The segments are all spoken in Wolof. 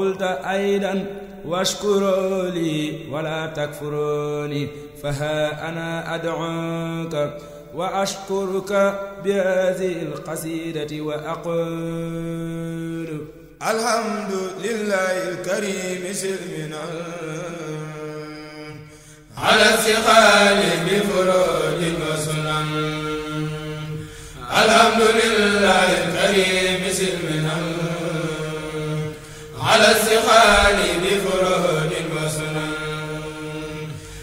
قلت أيضا واشكروا لي ولا تكفروني فها أنا أدعوك وأشكرك بهذه القصيدة وأقول الحمد لله الكريم سلمنا على الثقال بفروج وسنن الحمد لله الكريم سلمنا على الثقال بفروج وسنن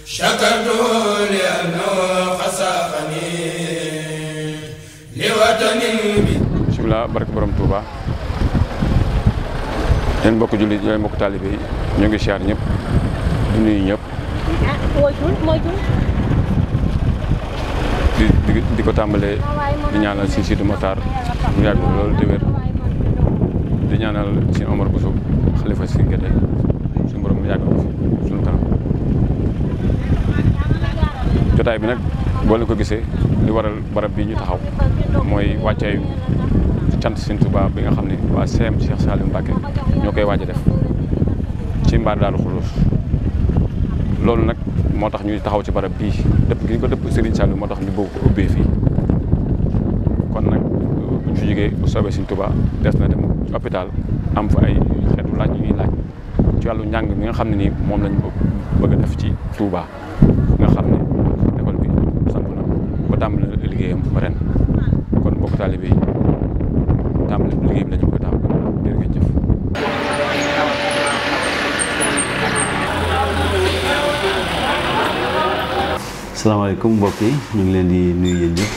شكرته لأنه خسفني لوطن بسم الله barke borom Touba yéen mbokk jullit yooyu mbokk taalibe yi ñu ngi siyaar ñëpp di nuyu ñëpp di ko tàmbalee di ñaanal si Sidi Mokhtar mu yàgg loolu te wér di ñaanal si Omar Bousso xalifa si Ngété suñu borom mu yàgg ko fi suñu kanam jotaay bi nag boo leen ko gisee li waral barab bi ñu taxaw mooy wàccaayu cant Sëriñ Tuubaa bi nga xam ne waa CM Cheikh Saliou Mbacké ñoo koy waaj a def ci mbaar Daaru Xuloos loolu nag moo tax ñuy taxaw ci barab bii dëpp gi ñu ko dëpp Serigne Saliou moo tax ñu bëgg ko ubbee fii kon nag buñ fi jógee bu soobee Sëriñ Tuubaa des na dem hôpital am fa ay xeetu laaj yu ñuy laaj ci wàllu njàng mi nga xam ne nii moom lañ bëgg a def ci Touba nga xam ne école bi samp na ba tàmbali na liggéeyam ba ren kon mbokk taalibe yi tàmbali liggéey bi lañu bëgg a tàmbali jërë ngeen jëf. asalaamaaleykum mbokk yi ñu ngi leen di nuyu yéen ñëpp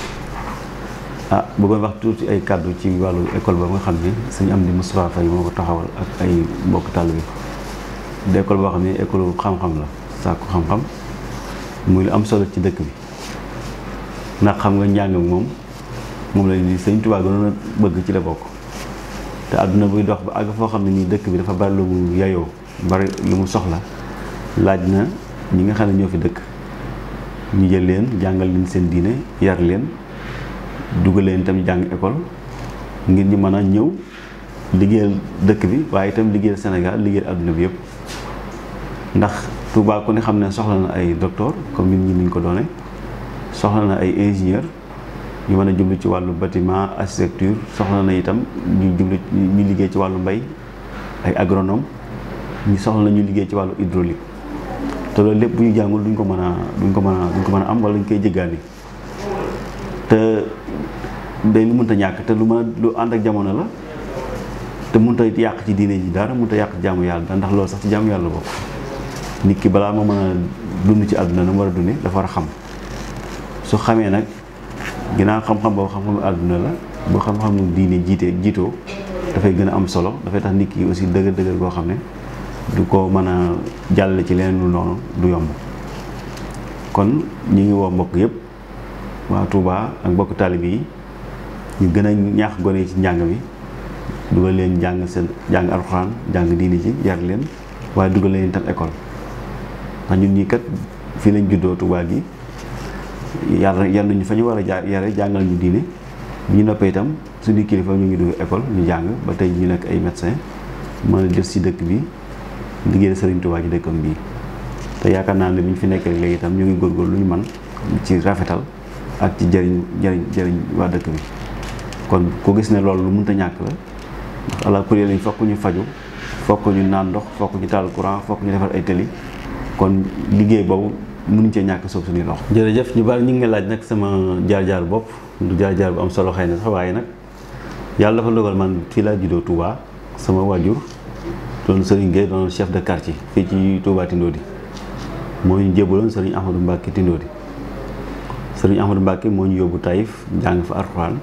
bëggoon wax tuuti ay kàddu ci wàllu école ba nga xam ne sëñ Amdi Moustapha Faye moo ko taxawal ak ay mbokk taalibe bi di école boo xam ne école xam-xam la sàkku xam-xam muy lu am solo ci dëkk bi ndax xam nga njàng moom la ni sëñ Tuubaa gënoon a bëgg ci la bokk te àdduna buy dox ba àgg foo xam ne nii dëkk bi dafa bari lu mu yayoo bari lu mu soxla laaj na ñi nga xam ne ñoo fi dëkk ñu jël leen jàngal leen seen diine yar leen dugal leen itam jàng école ngir ñu mën a ñëw liggéeyal dëkk bi waaye itam liggéeyal Sénégal liggéeyal àdduna bi yëpp ndax Touba ku ne xam ne soxla na ay docteur comme nit ñi niñ ko doone soxla na ay ingénieur ñu mën a jublu ci wàllu bâtiment architecture soxla na itam ñu jublu ñu liggéey ci wàllu mbay ay agronome ñu soxla na ñu liggéey ci wàllu hydraulique te loolu lépp bu ñu jàngul duñ ko mën a am wala ñu koy jéggaani te day lu mënta ñàkk te lu ànd ak jamono la te mënta yàq ci diine ji dara mënta yàq ci jaamu yàlla ndax loolu sax ci jaamu yàlla bokk nit ki balaa moo mën a dund ci àdduna na mu war a dunde dafa war a xam su xamee nag ginnaaw xam-xam boobu xam-xam àdduna la bu xam-xamu diine jiitoo dafay gën a am solo dafay tax nit ki aussi dëgër goo xam ne du ko mën a jàll ci leneen lu noonu du yomb kon ñu ngi woo mbokk yëpp waa Touba ak mbokk taalibe yi ñu gën a ñaax gone yi ci njàng mi dugal leen jàng alxuraan jàng diini ci yar leen waaye dugal leen itam école ndax ñun ñii kat fii lañ juddoo Touba gi yar nañu fa ñu war a yare jàngal ñu diine bu ñu noppee itam suñu kilifa ñu ngi dugg école ñu jàng ba tey ñu nekk ay médecin mën a def si dëkk bi liggéey Sëriñ Tuubaa ci dëkkam bii te yaakaar naa ne bi ñu fi nekkee léegi itam ñu ngi góorgóorlu lu ñu man ci rafetal ak ci jëriñ waa dëkk bi kon ku gis ne loolu lu mënta ñàkk la ndax ala kuréel yi fokk ñu faju fokk ñu naan ndox fokk ñu taal courant fokk ñu defar ay tëli kon liggéey boobu mënuñ cee ñàkk soob suñuy loxo. jërëjëf ñu bari ñu ngi laaj nag sama jaar-jaar bopp du jaar-jaar bu am solo xëy na sax waaye nag yàlla dafa dogal man fii laa juddoo Touba sama waajur doon Serigne Gueye doon chef de quartier fii ci Touba Tindodi moo ñu jébaloon Serigne Ahmadou Mbacké Tindodi Serigne Ahmadou Mbacké moo ñu yóbbu Taïf jàng fa alxuraan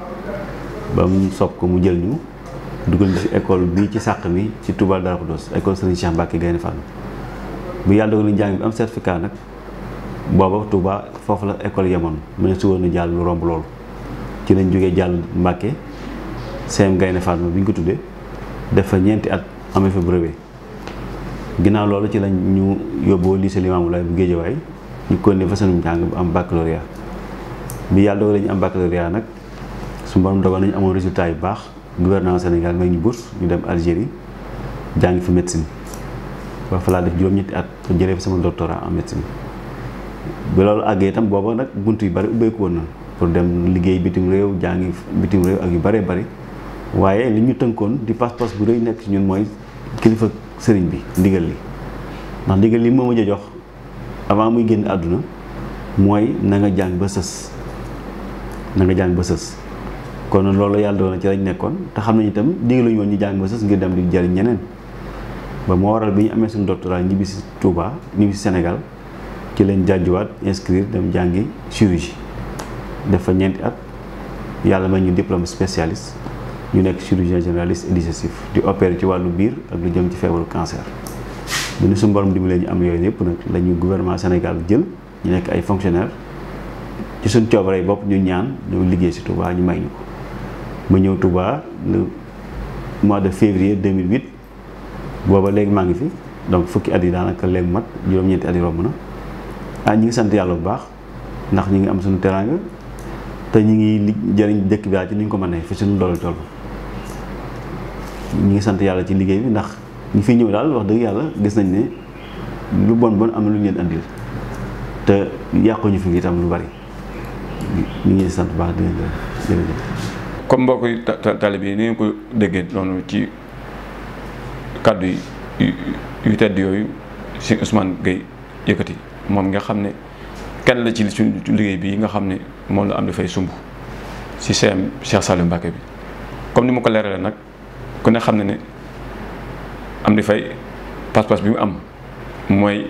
ba mu sopp ko mu jël ñu dugal ñu ci école bii ci sàq mi ci Touba Darou Khoudoss école Serigne Cheikh Mbacké Gaïndé Fatma bu yàlla dogal ñu jàng bi am certificat nag booba Touba foofu la école yemoon mu ne su woon na jàll lu romb loolu ci lañ jógee jàll Mbacké CM Gaïndé Fatma bi ñu ko tuddee def fa ñeenti at amee fa brevet ginnaaw loolu ci lañ ñu yóbboo lycée Limamoulaye bu Guédiawaye ñu continuer fa seenum njàng bu am baccalauréat bi yàlla dogal ñu am baccalauréat nag su borom dogal nañu amoon résultat yu baax gouvernement Sénégal may ñu bourse ñu dem Algérie jàngi fa médecine ba fa laa def juróom-ñetti at ba jëlee fa sama doctorat en médecine. bi loolu àggee itam booba nag bunt yu bari ubbeeku woon na pour dem liggéey bitim réew jàngi bitim réew ak yu bëree bëri waaye li ñu tënkoon di pas-pas bu rëy nekk ci ñun mooy kilifa sëriñ bi ndigal li ndax ndigal li moo mujj a jox avant muy génn àdduna mooy na nga jàng ba sës kon loolu yàlla doon na ci lañ nekkoon te xam nañu itam digaluñu woon ñu jàng ba sës ngir dem di jariñ ñeneen ba moo waral bi ñu amee suñu doctorat ñibbi si Touba ñibbi si Sénégal ci lañ jànjuwaat inscrire dem jàngi chirurgie def fa ñeenti at yàlla may ñu diplôme spécialiste ñu nekk chirurgien généraliste et digestif di opérer ci wàllu biir ak lu jëm ci feebaru cancer. bu ñu suñu borom dimbalee ñu am yooyu yëpp nag la ñu gouvernement Sénégal jël ñu nekk ay fonctionnaires ci suñ coobare bopp ñu ñaan ñu liggéey si Touba ñu may ñu ko. ma ñëw Touba le mois de février 2008 booba léegi maa ngi fi donc fukki at yi daanaka léegi mat juróom-ñeenti at yi romb na ñi ngi sant yàlla bu baax ndax ñi ngi am suñu teraanga te ñi ngi jëriñ dëkk bi daal ci ni ñu ko mënee fi suñu doole toll. ñi ngi sant yàlla ci liggéey bi ndax ñi fi ñëw daal wax dëgg yàlla gis nañ ne lu bon am na lu ñu leen andil te yàquñu fi itam lu bari ñu ngi sant bu baax di leen jërëjëf. comme mbokk yi talib yi ni ngeen ko déggee noonu ci kàddu yu tedd yooyu si Ousmane Gueye yëkkati moom nga xam ne kenn la ci suñu liggéey bi nga xam ne moom la am dafay sumb si CM Cheikh Saliou Mbacké bi comme ni ma ko leeralee nag ku ne xam ne am di fay pas-pas bi mu am mooy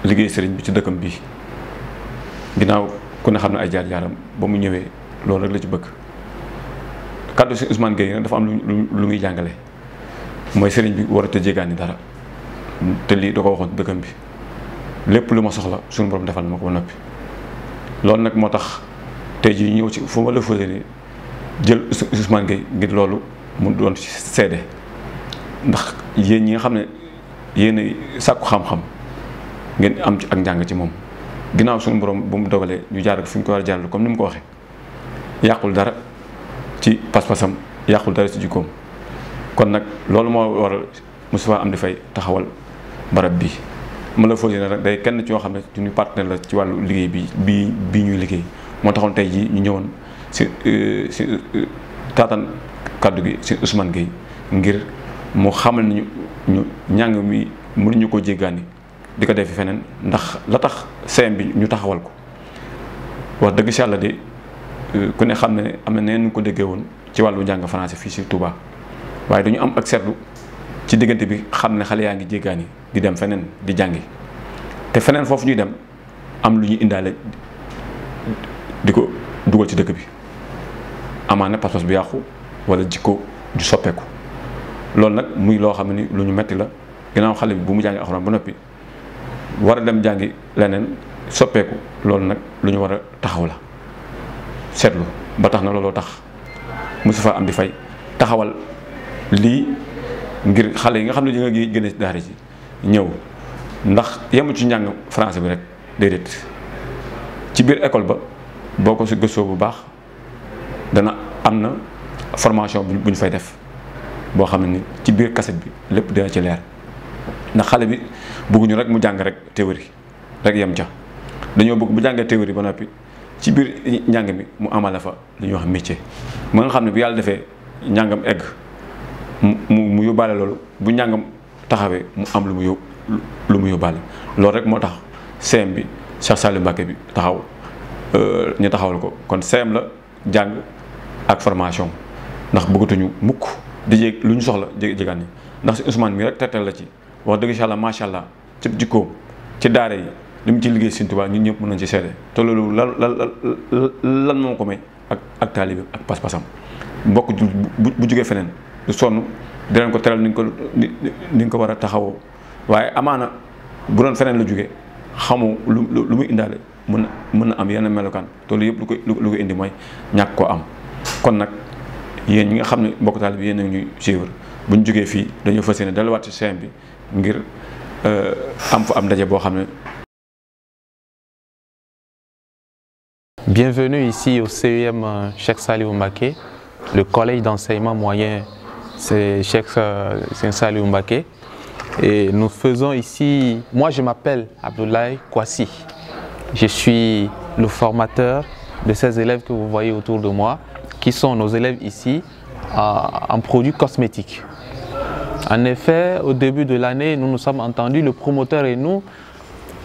liggéey sëriñ bi ci dëkkam bii ginnaaw ku ne xam ne ay jaar-jaaram ba mu ñëwee loolu rek la ci bëgg. kàddu si Ousmane Gueye nag dafa am lu muy jàngale mooy sëriñ bi war a te jéegaani dara te lii da ko waxoon dëkkam bi lépp lu ma soxla suñu borom defal na ma ko ba noppi. loolu nag moo tax tey jii ñëw ci fu ma la fële ni jël Ousmane Gueye ngir loolu mu doon ci seede ndax yéen ñi nga xam ne yéen sàkku xam-xam ngeen am ci ak njàng ci moom ginnaaw suñu borom bu mu dogalee ñu jaar fi ñu ko war a jaarale comme ni mu ko waxee yàqul dara. ci pas-pasam yàqul dara ci jikkoom kon nag loolu moo waral Moustapha Amdy Faye taxawal barab bi ma la fóotee nag day kenn ci yoo xam ne suñu partenaire la ci wàllu liggéey bii ñuy liggéey moo taxoon tey jii ñu ñëwoon si taatan kaddu gi si Ousmane Gueye ngir mu xamal ni ñu njàng mi mënuñu ko jéggaani di ko defi feneen ndax la tax CM bi ñu taxawal ko wax dëgg si yàlla de ku ne xam ne am na neen ñu ko déggee woon ci wàllu njàng français fii si Touba waaye dañu am ak seetlu ci diggante bi xam ne xale yaa ngi jéggaani di dem feneen di jàngi te feneen foofu ñuy dem am lu ñu indaale di ko dugal ci dëkk bi amaana pas-pas bu yàqu wala jikko ju soppeeku loolu nag muy loo xam ne ni lu ñu metti la ginnaaw xale bi bu mu jàngi alxuraan ba noppi war a dem jàngi leneen soppeeku loolu nag lu ñu war a taxaw la seetlu ba tax na looloo tax Moustapha Amdy Faye taxawal lii ngir xale yi nga xam ne ñu nga gën a daara ji ñëw ndax yemu ci njàng français bi rek déedéet ci biir école ba boo ko si gëstoo bu baax dana am na formation bu ñu fay def boo xam ne ni ci biir cassette bi lépp dina ci leer ndax xale bi bëgguñu rek mu jàng rek théorie rek yem ca dañoo bëgg bu jàngee théorie ba noppi ci biir njàng mi mu amala fa lu ñuy wax métier ma nga xam ne bu yàlla defee njàngam egg mu yóbbaale loolu bu njàngam taxawee mu am lu mu yóbbaale loolu rek moo tax CM bi Cheikh Saliou Mbacké bi taxaw ñu taxawal ko kon CM la jàng ak formation ndax bëggatuñu mukk di jéeg lu ñu soxla jégaan ni ndax si Ousmane mi rek tegtal la ci wax dëgg incha allah macha allah ci jikkoom ci daara yi li mu ci liggéey Sëriñ Tuubaa ñun ñëpp mën nañ ci seede te loolu lan moo ko may ak taalibe ak pas-pasam mbokk bu jógee feneen du sonn dinañ ko teral ni nga ko war a taxawoo waaye amaana bu doon feneen la jógee xamu lu muy indaale mën na am yenn melokaan te loolu yëpp lu ko indi mooy ñàkk koo am kon nag yéen ñi nga xam ne mbokk taalibe bi yéen a ñuy suivre bu ñu jógee fii dañoo fas yéene delluwaat ci CM bi ngir am fa am ndaje boo xam ne. Bienvenue ici au CEM Cheikh Saliou Mbacké, le collège d'enseignement moyen c'est Cheikh Saliou Mbacké. Et nous faisons ici, moi je m'appelle Abdoulaye Kwasi. Je suis le formateur de ces élèves que vous voyez autour de moi, qui sont nos élèves ici en produits cosmétiques. En effet, au début de l'année, nous nous sommes entendus, le promoteur et nous,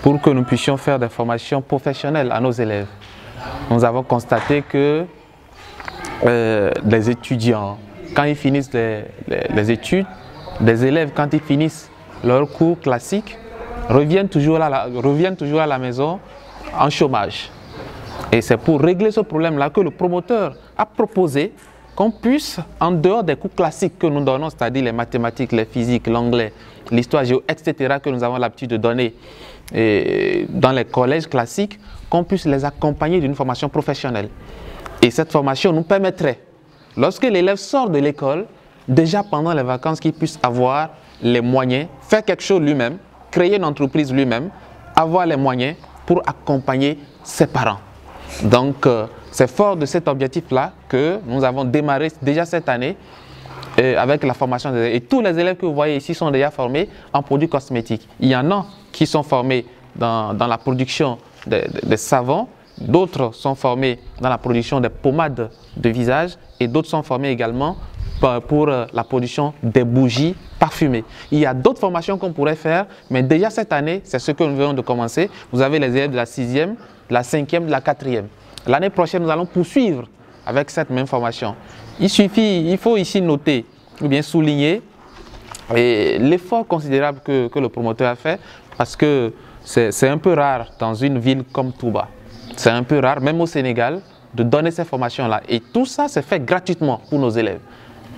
pour que nous puissions faire des formations professionnelles à nos élèves. Nous avons constaté que les étudiants, quand ils finissent les études, des élèves, quand ils finissent leurs cours classiques, reviennent toujours à la maison en chômage. Et c'est pour régler ce problème-là que le promoteur a proposé qu'on puisse, en dehors des cours classiques que nous donnons, c'est-à-dire les mathématiques, les physiques, l'anglais, l'histoire géo, etc., que nous avons l'habitude de donner dans les collèges classiques, qu'on puisse les accompagner d'une formation professionnelle. Et cette formation nous permettrait, lorsque l'élève sort de l'école, déjà pendant les vacances, qu'il puisse avoir les moyens, faire quelque chose lui-même, créer une entreprise lui-même, avoir les moyens pour accompagner ses parents. Donc, c'est fort de cet objectif-là que nous avons démarré déjà cette année avec la formation des élèves. Et tous les élèves que vous voyez ici sont déjà formés en produits cosmétiques. Il y en a qui sont formés dans la production des savons, d'autres sont formés dans la production des pommades de visage et d'autres sont formés également pour la production des bougies parfumées. Il y a d'autres formations qu'on pourrait faire, mais déjà cette année, c'est ce que nous venons de commencer. Vous avez les élèves de la 6e, de la 5e, de la 4e. L'année prochaine, nous allons poursuivre avec cette même formation. Il faut ici noter ou bien souligner l'effort considérable que le promoteur a fait, parce que c'est un peu rare dans une ville comme Touba. C'est un peu rare, même au Sénégal, de donner ces formations-là. Et tout ça, c'est fait gratuitement pour nos élèves.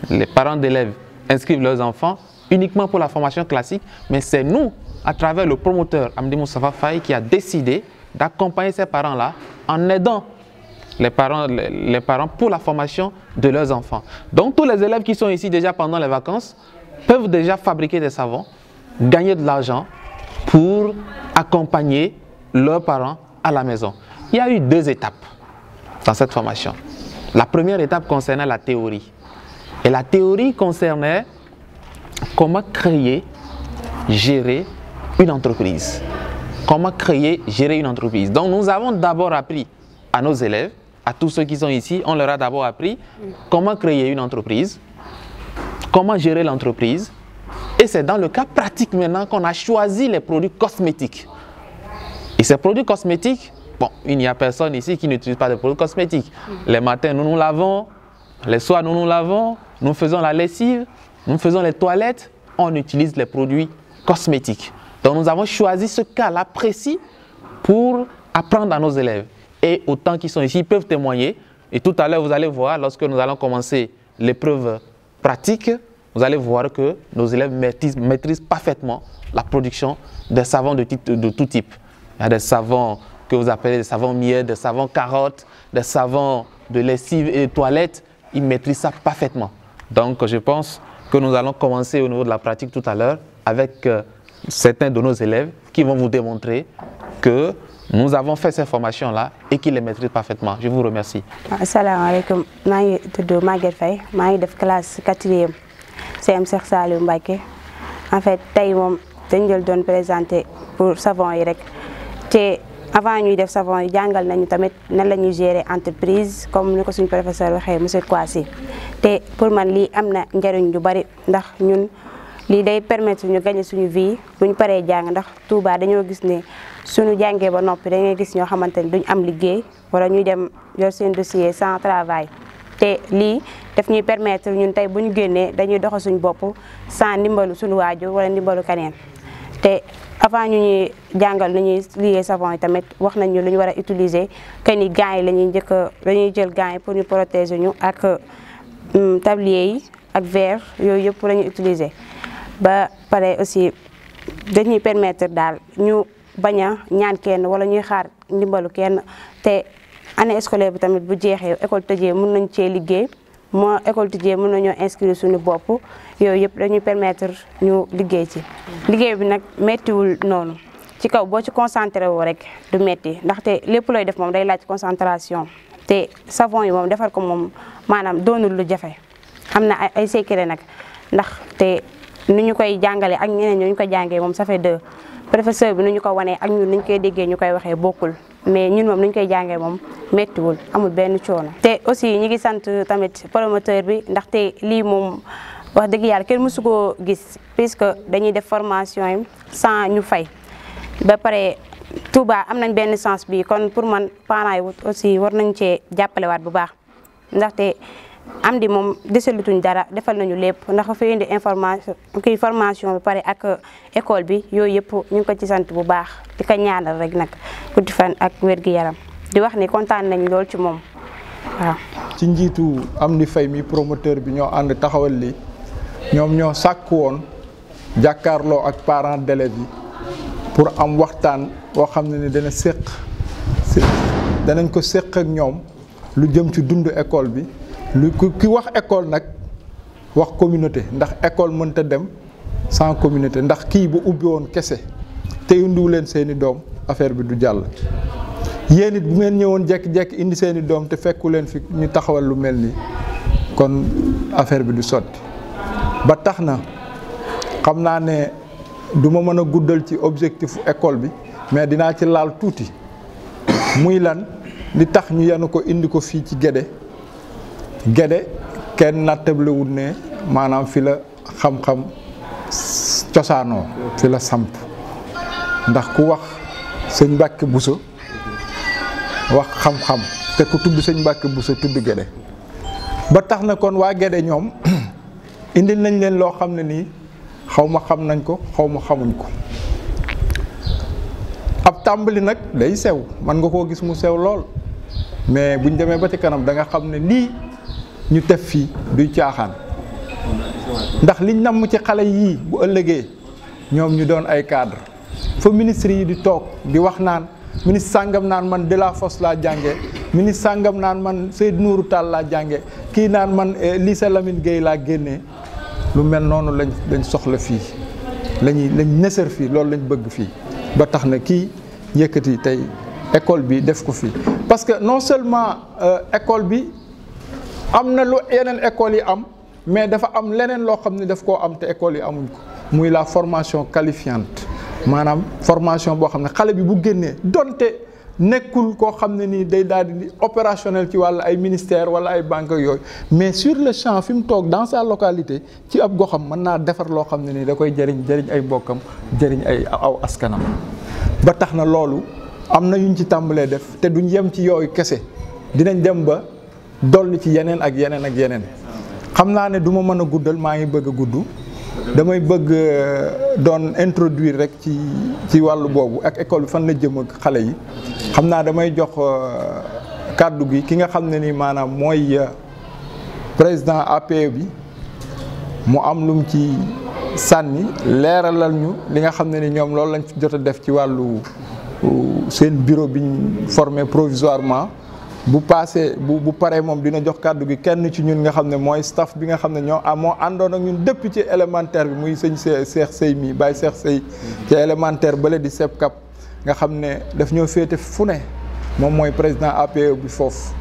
Les parents d'élèves inscrivent leurs enfants uniquement pour la formation classique, mais c'est nous, à travers le promoteur Amdi Moustapha Faye, qui a décidé d'accompagner ces parents-là en aidant les parents pour la formation de leurs enfants. Donc tous les élèves qui sont ici déjà pendant les vacances peuvent déjà fabriquer des savons, gagner de l'argent pour accompagner leurs parents à la maison. Il y a eu 2 étapes dans cette formation. La première étape concernait la théorie. Et la théorie concernait comment créer, gérer une entreprise. Comment créer, gérer une entreprise. Donc nous avons d'abord appris à nos élèves, à tous ceux qui sont ici, on leur a d'abord appris comment créer une entreprise, comment gérer l'entreprise. Et c'est dans le cas pratique maintenant qu'on a choisi les produits cosmétiques. Et ces produits cosmétiques, bon, il n'y a personne ici qui n'utilise pas de produits cosmétiques. Les matins, nous nous lavons, les soirs, nous nous lavons, nous faisons la lessive, nous faisons les toilettes, on utilise les produits cosmétiques. Donc nous avons choisi ce cas-là précis pour apprendre à nos élèves. Et autant qu'ils sont ici, ils peuvent témoigner. Et tout à l'heure, vous allez voir, lorsque nous allons commencer l'épreuve pratique, vous allez voir que nos élèves maîtrisent parfaitement la production des savons de tout type. Il y a des savons que vous appelez des savons miel, des savons carottes, des savons de lessive et de toilettes. Ils maîtrisent ça parfaitement. Donc je pense que nous allons commencer au niveau de la pratique tout à l'heure avec certains de nos élèves qui vont vous démontrer que nous avons fait ces formations-là et qu'ils les maîtrisent parfaitement. Je vous remercie. Assalamu alaikum. Je suis Maguette Faye. Je suis en classe 4e. CM Cheikh Saliou Mbacké. En fait, aujourd'hui, je vais présenter pour savon. Avant de faire savon, nous avons gérer l'entreprise, comme le professeur M. Kwasi. Pour moi, c'est un li day permettre ñu gagner suñu vie buñ paré jang ndax Touba dañoo gis né suñu jangé ba nopi dañuy gis ño xamanteni duñ am liggéey wala ñuy dem yor seen dossier sans travail té li daf ñuy permettre ñun tay buñu génné dañuy doxal suñu bop sans ndimbalu suñu waajur wala ndimbalu kaneen té avant ñu ñuy jangal lu ñuy lié savon tamit wax nañ ñu lu ñu wara utiliser que ni gants yi lañuy jëk dañuy jël gants yi pour ñu protéger ñu ak tablier yi ak verre yoy yëpp lañuy utiliser ba paré aussi dañuy permettre dal ñu baña ñaan kenn wala ñuy xaar ndimbalu kenn té année scolaire bi tamit bu jéxé école tëjee mën nañ ci liggéey mo école tëjee mën nañu inscrire suñu bop yoy yëpp dañuy permettre ñu liggéey ci liggéey bi nak mettiwul nonu ci kaw bo ci concentré wo rek du metti ndax té lépp loy def mom day laaj concentration té savon yi mom défar ko mom manam doonul lu jafé amna ay secret nak ndax te ni ñu koy jàngale ak ñeneen ñu ko jàngee moom ça fait deux professeur bi nu ñu ko wanee ak ñun ni ñu koy déggee ñu koy waxee bokkul mais ñun moom ni ñu koy jàngee moom méttiwul amul benn coono. te aussi ñi ngi sant tamit promoteur bi ndaxte lii moom wax dëgg yàlla kenn mësu koo gis puisque dañuy def formation yi sans ñu fay ba pare Touba am nañ benn sens bi kon pour man parents yi aussi war nañ cee jàppalewaat bu baax ndaxte am di moom desalutuñ dara defal nañu lépp ndax fa indi information kii formation bi pare ak école bi yooyu yëpp ñu ngi ko ci sant bu baax di ko ñaanal rek nag guddi fan ak wér-gu-yaram di wax ni kontaan nañ lool ci moom waaw. ci njiitu Amdi Faye mi promoteur bi ñoo ànd taxawal li ñoom ñoo sàkk woon jàkkaarloo ak parents d'élèves yi pour am waxtaan boo xam ne ni danañ ko séq ak ñoom lu jëm ci dundu école bi. lu ki wax école nag wax communauté ndax école mënta dem sans communauté ndax kii bu ubbi woon kese te indiwu leen seeni doom affaire bi du jàll. yéen it bu ngeen ñëwoon jekki-jekki indi seeni doom te fekku leen fi ñu taxawal lu mel nii kon affaire bi du sotti ba tax na xam naa ne du ma mën a guddal ci objectifu école bi mais dinaa ci laal tuuti muy lan li tax ñu yanu ko indi ko fii ci Guédé kenn nattablewul ne maanaam fi la xam-xam cosaanoo fi la samp ndax ku wax sëñ Mbàkke Buso wax xam-xam te ku tudd sëñ Mbàkke Buso tudd Guédé ba tax na kon waa Guédé ñoom indil nañ leen loo xam ne nii xaw ma xam nañ ko xaw ma xamuñ ko ab tàmbali nag day sew man nga koo gis mu sew lool mais buñ demee ba ci kanam da nga xam ne lii ñu tef fii duy caaxaan ndax liñ namm ci xale yii bu ëllëgee ñoom ñu doon ay cadre fa ministre yi di toog di wax naan ministre sàngam naan man Delafosse laa jànge ministre sàngam naan man Seydou Nourou Tall laa jànge kii naan man lycée Lamine Gueye laa génnee lu mel noonu lañ soxla fii lañ nësër fii loolu lañ bëgg fii ba tax na kii yëkkati tey école bi def ko fii parce que non seulement école bi am na lu yeneen école yi am mais dafa am leneen loo xam ne daf koo am te école yi amuñ ko muy la formation qualifiante maanaam formation boo xam ne xale bi bu génnee donte nekkul koo xam ne nii day daal di opérationnel ci wàllu ay ministère wala ay banque yooyu mais sur le champ fi mu toog dans sa localité ci ab goxam mën naa defar loo xam ne nii da koy jëriñ ay mbokkam jëriñ ay aw askanam ba tax na loolu am na yuñ ci tàmbalee def te duñ yem ci yooyu kese dinañ dem ba dolli ci yeneen ak yeneen ak yeneen xam naa ne du ma mën a guddal maa ngi bëgg a gudd damay bëgg doon introduire rek ci wàllu boobu ak école bi fan la jëm ak xale yi xam naa damay jox kàddu gi ki nga xam ne ni maanaam mooy président APE bi mu am lum ci sànni leeralal ñu li nga xam ne ni ñoom loolu lañ fi jot a def ci wàllu seen bureau bi ñu formé provisoirement bu passé bu paree moom dina jox kàddu gi kenn ci ñun nga xam ne mooy staff bi nga xam ne moo àndoon ak ñun depuis ci élémentaire bi muy sëñ Cheikh Sey mi Baye Cheikh Sey ci élémentaire bële di SEPCAP nga xam ne daf ñoo féete fu ne moom mooy président APE bi foofu.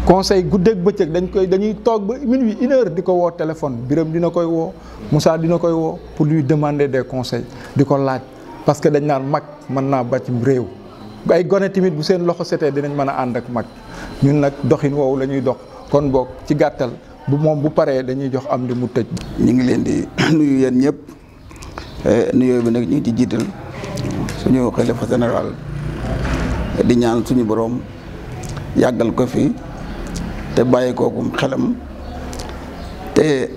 conseil guddeeg bëccëg dañuy toog ba minuit 1h di ko woo téléphone Biram dina koy woo Moussa dina koy woo pour lui demander des conseils di ko laaj parce que dañ naan mag mën naa bàccim réew ay gone tamit bu seen loxo setee dinañ mën a ànd ak mag ñun nag doxin woowu la ñuy dox kon boog ci gàttal bu paree dañuy jox am di mu tëj. ñu ngi leen di nuyu yéen ñëpp nuyoo bi nag ñu ngi ci jiital suñu xalifa général di ñaan suñu borom yàggal ko fi te bàyyi kooku xelam te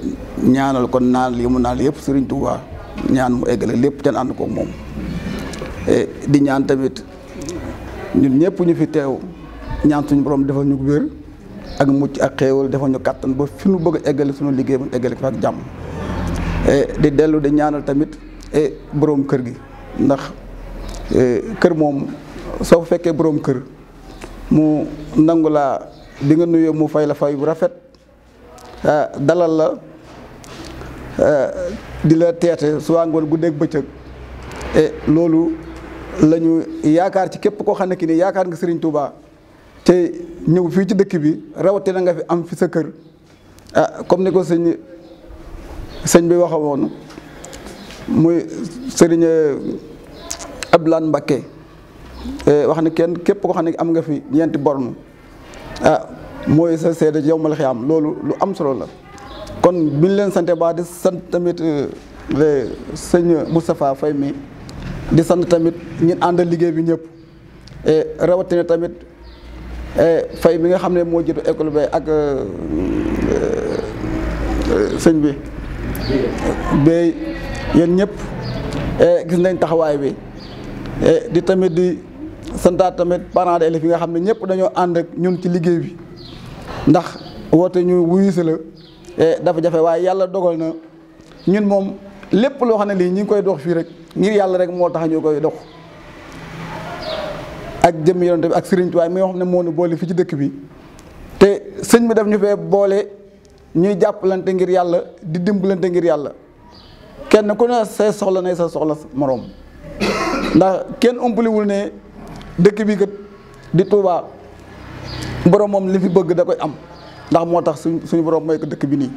ñaanal kon naan li mu naan yëpp Serigne Touba ñaan mu eggale lépp te ànd koog moom di ñaan tamit ñun ñëpp ñu fi teew ñaan suñu borom defal ñu wér ak mucc ak xéewal defal ñu kàttan ba fi ñu bëgg a eggale suñu liggéey bu eggale ko ak jàmm di dellu di ñaanal tamit borom kër gi ndax kër moom soo fekkee borom kër mu nangu laa di nga nuyoo mu fay la fay bu rafet dalal la di la teete su ngoon guddeeg bëccëg loolu la ñu yaakaar ci képp koo xam ne ki ni yaakaar nga Serigne Touba te ñëw fii ci dëkk bi rawatina nga fi am fi sa kër comme ni ko sëñ sëñ bi waxa woon muy sëriñ Abdoulaye Mbacké wax ne kenn képp ko xam ne am nga fi ñeenti borne mooy sa seede ci yawmal xiyaam loolu lu am solo la. kon bi ñu leen sante ba di sant tamit sëñ Moustapha Faye mi di sant tamit ñi àndal liggéey bi ñëpp rawatina tamit Faye bi nga xam ne moo jiitu école bi ak sëñ bi bay yéen ñëpp gis nañ taxawaay bi di tamit di santaat tamit parents d'élèves yi nga xam ne ñëpp dañoo ànd ak ñun ci liggéey bi ndax woote ñu wuyusi la dafa jafe waaye yàlla dogal na ñun moom lépp loo xam ne lii ñi ngi koy dox fii rek ngir yàlla rek moo tax ñu koy dox ak jëm yonent bi ak Sëriñ Tuubaa mi nga xam ne moo nu boole fii ci dëkk bi te sëñ bi daf ñu fee boole ñuy jàppalante ngir yàlla di dimbalante ngir yàlla kenn ku ne say soxla ne sa soxla moroom ndax kenn umpaliwul ne dëkk bi kat di Touba borom moom li fi bëgg da koy am ndax moo tax suñu borom mooy ko dëkk bi nii.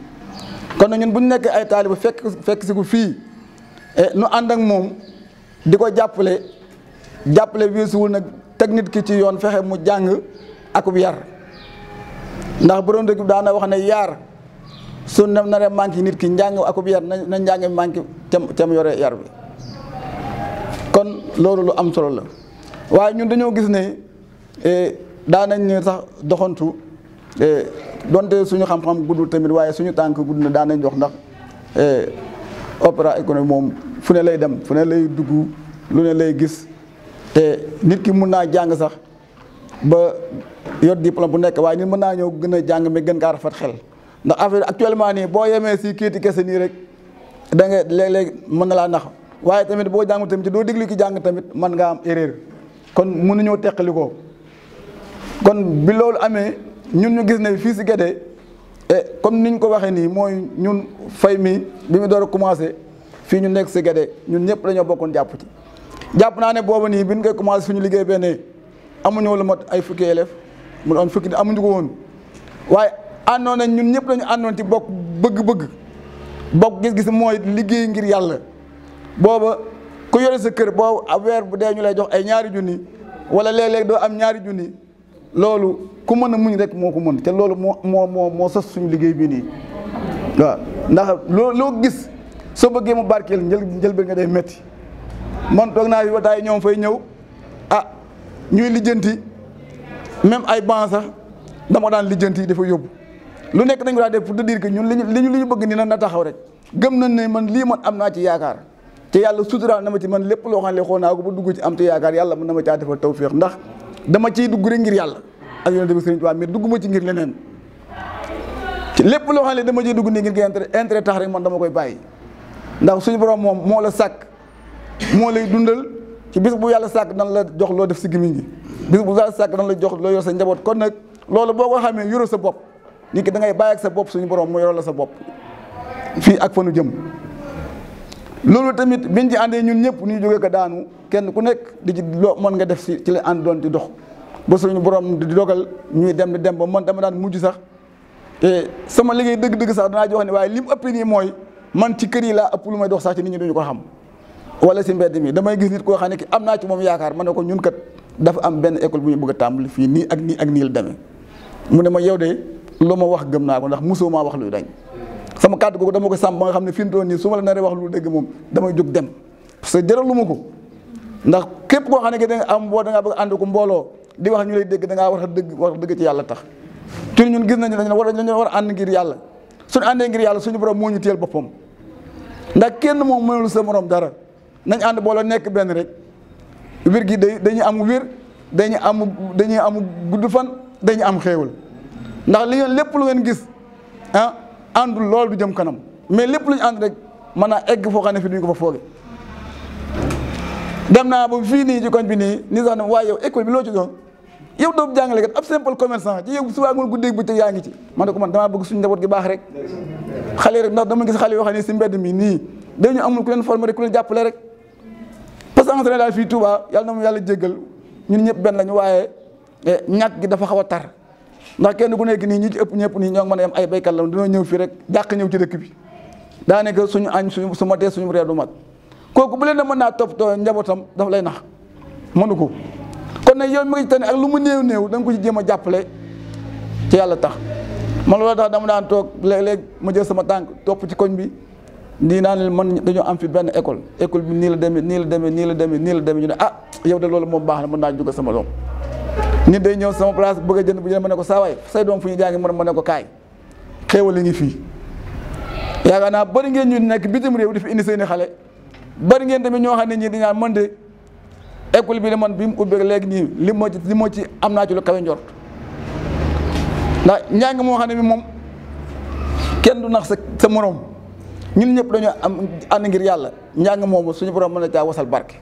kon nag ñun bu ñu nekkee ay taaliba fekk si ko fii nu ànd ak moom di ko jàppale weesuwul nag teg nit ki ci yoon fexe mu jàng akub yar ndax borom dëkk bi daana wax ne yaar su ne naree manqué nit ki njàng akub yar na njàng mi manqué cam yore yar bi kon loolu lu am solo la waaye ñun dañoo gis ne daanañ ne sax doxantu donte suñu xam-xam guddul tamit waaye suñu tànk gudd na daanañ dox ndax opéra économique moom fu ne lay dem fu ne lay dugg lu ne lay gis te nit ki mun naa jàng sax ba yor diplôme bu nekk waaye nit mën naa ñëw gën a jàng mais gën kaa rafet xel ndax affaire actuellement nii boo yemee si kiiti kese nii rek da nga léeg-léeg mën na laa nax waaye tamit boo jàngu tamit doo déglu ki jàng tamit mën nga am erreur kon mënuñoo teqali ko kon bi loolu amee ñun ñu gis ne fii si Guédé comme niñ ko waxee nii mooy ñun Faye mi bi mu door a commencé fii ñu nekk si Guédé ñun ñëpp dañoo bokkoon jàpp ci jàpp naa ne booba nii bi ñu koy commencé suñu liggéey benn amuñu lu mat ay fukki élèves mu doon fukki amuñu ko woon waaye àndoon nañ ñun ñëpp dañu àndoon ci bokk bëgg-bëgg bokk gis-gis mooy liggéey ngir yàlla booba ku yore sa kër boo weer bu dee ñu lay jox ay ñaari junni wala léeg-léeg doo am ñaari junni loolu ku mën a muñ rek moo ko mën te loolu moo sos suñu liggéey bii nii waaw ndax loo gis soo bëggee mu barkeel njëlbeen nga day métti man toog naa fi ba taay ñoom fay ñëw ñuy lijjanti même ay ban sax dama daan lijjanti dafa yóbbu lu nekk dañ ko daan def pour te dire que ñun li ñu bëgg ni na taxaw rek gëm nañ ne man lii man am naa ci yaakaar te yàlla suturaal na ma ci man lépp loo xam ne xool naa ko ba dugg ci am te yaakaar yàlla mën na ma caa defal tawféex ndax dama ciy dugg rek ngir yàlla ak yonent bi Sëriñ Tuubaa mais dugguma ci ngir leneen ci lépp loo xam ne dama ciy dugg nii ngir intérêt tax rek man dama koy bàyyi ndax suñu borom moom moo la sàkk moo lay dundal ci bis bu yàlla sàkk nan la jox loo def si gémmiñ gi bis bu yàlla sàkk nan la jox loo yor sa njaboot kon nag loolu boo ko xamee yoroo sa bopp nit ki da ngay bàyyi ak sa bopp suñu borom mu yoroo la sa bopp fii ak fa nu jëm loolu tamit biñ ci àndee ñun ñëpp ñu jógee ko daanu kenn ku nekk di ci loo mën nga def si ci la ànd doon di dox ba suñu borom di dogal ñuy dem di dem ba man dama daan mujj sax te sama liggéey dëgg-dëgg sax danaa jox ne waaye li mu ëpp nii mooy man ci kër yi laa ëpp lu may dox sax ci nit ñi duñu ko xam wala si mbedd mi damay gis nit koo xam ne ki am naa ci moom yaakaar ma ne ko ñun kat dafa am benn école bu ñu bëgg a tàmbali fii nii ak nii ak nii la demee mu ne ma yow de loo ma wax gëm naa ko ndax mosoo maa wax luy dañ sama kàddu googu dama ko sàmm ba nga xam ne fi mu toll nii su ma la naree wax lu dëgg moom damay jóg dem parce que jëralu ma ko ndax képp koo xam ne da nga am boo da ngaa bëgg ànd ko mbooloo di wax ñu lay dégg da ngaa war a dëgg ci yàlla tax te ñun gis nañu dañu war a ànd ngir yàlla suñu àndee ngir yàlla suñu borom moo ñu téyel boppam ndax kenn moom mënul sa morom dara nañ ànd booloo nekk benn rek wér gi dañuy am wér dañuy am gudd fan dañuy am xéewal ndax li ngeen lépp lu ngeen gis àndul lool du jëm kanam mais lépp lu ñu ànd rek mën naa egg foo xam ne fii duñu ko fa fooge dem naa ba fii nii ci koñ bi nii ni sax ne waaye yow école bi loo ci doon yow doomu jàngale kat ab simple commerçant ci yow suba ngoon guddeeg bëccëg yaa ngi ci man ne ko man damaa bëgg suñu njaboot gi baax rek xale rek ndax dama gis xale yoo xam ne si mbedd mi nii dañu amul ku leen former rek ku leen jàppale rek parce que en général fii Touba yàlla na mu yàlla jéggal ñun ñëpp benn lañu waaye ñàkk gi dafa xaw a tar ndax kenn ku nekk nii ñi ci ëpp ñëpp nii ñoo ngi mën a yem ay béykat la dañoo ñëw fii rek jàq ñëw ci dëkk bi daanaka suñu añ su matee suñu reer du mat kooku bu leen ne mën naa toppatoo njabootam daf lay nax mënu ko kon nag yow mi ngi tane ak lu mu néew néew da nga ko ci jéem a jàppale ci yàlla tax man loolu tax dama daan toog léeg-léeg ma jël sama tànk topp ci koñ bi di naan man dañoo am fi benn école bi nii la demee nii la demee nii la demee nii la demee ñu ne ah yow de loolu moom baax na mën naa jóge sama doom nit day ñëw sama place bëgg a jënd bu jënd ma ne ko saa waay say doom fu ñu jàngi ma ne ko kaay xéewal li ngi fii yaakaar naa bari ngeen ñu nekk bitim réew di fi indi seeni xale bari ngeen tamit ñoo xam ne ñii di naan man de école bi de man bi mu ubbee léegi nii li moo ci am naa ci lu kawe njort ndax njàng moo xam ne bi moom kenn du nax sa morom ñun ñëpp dañoo am ànd ngir yàlla njàng moomu suñu borom mën na caa wasal barke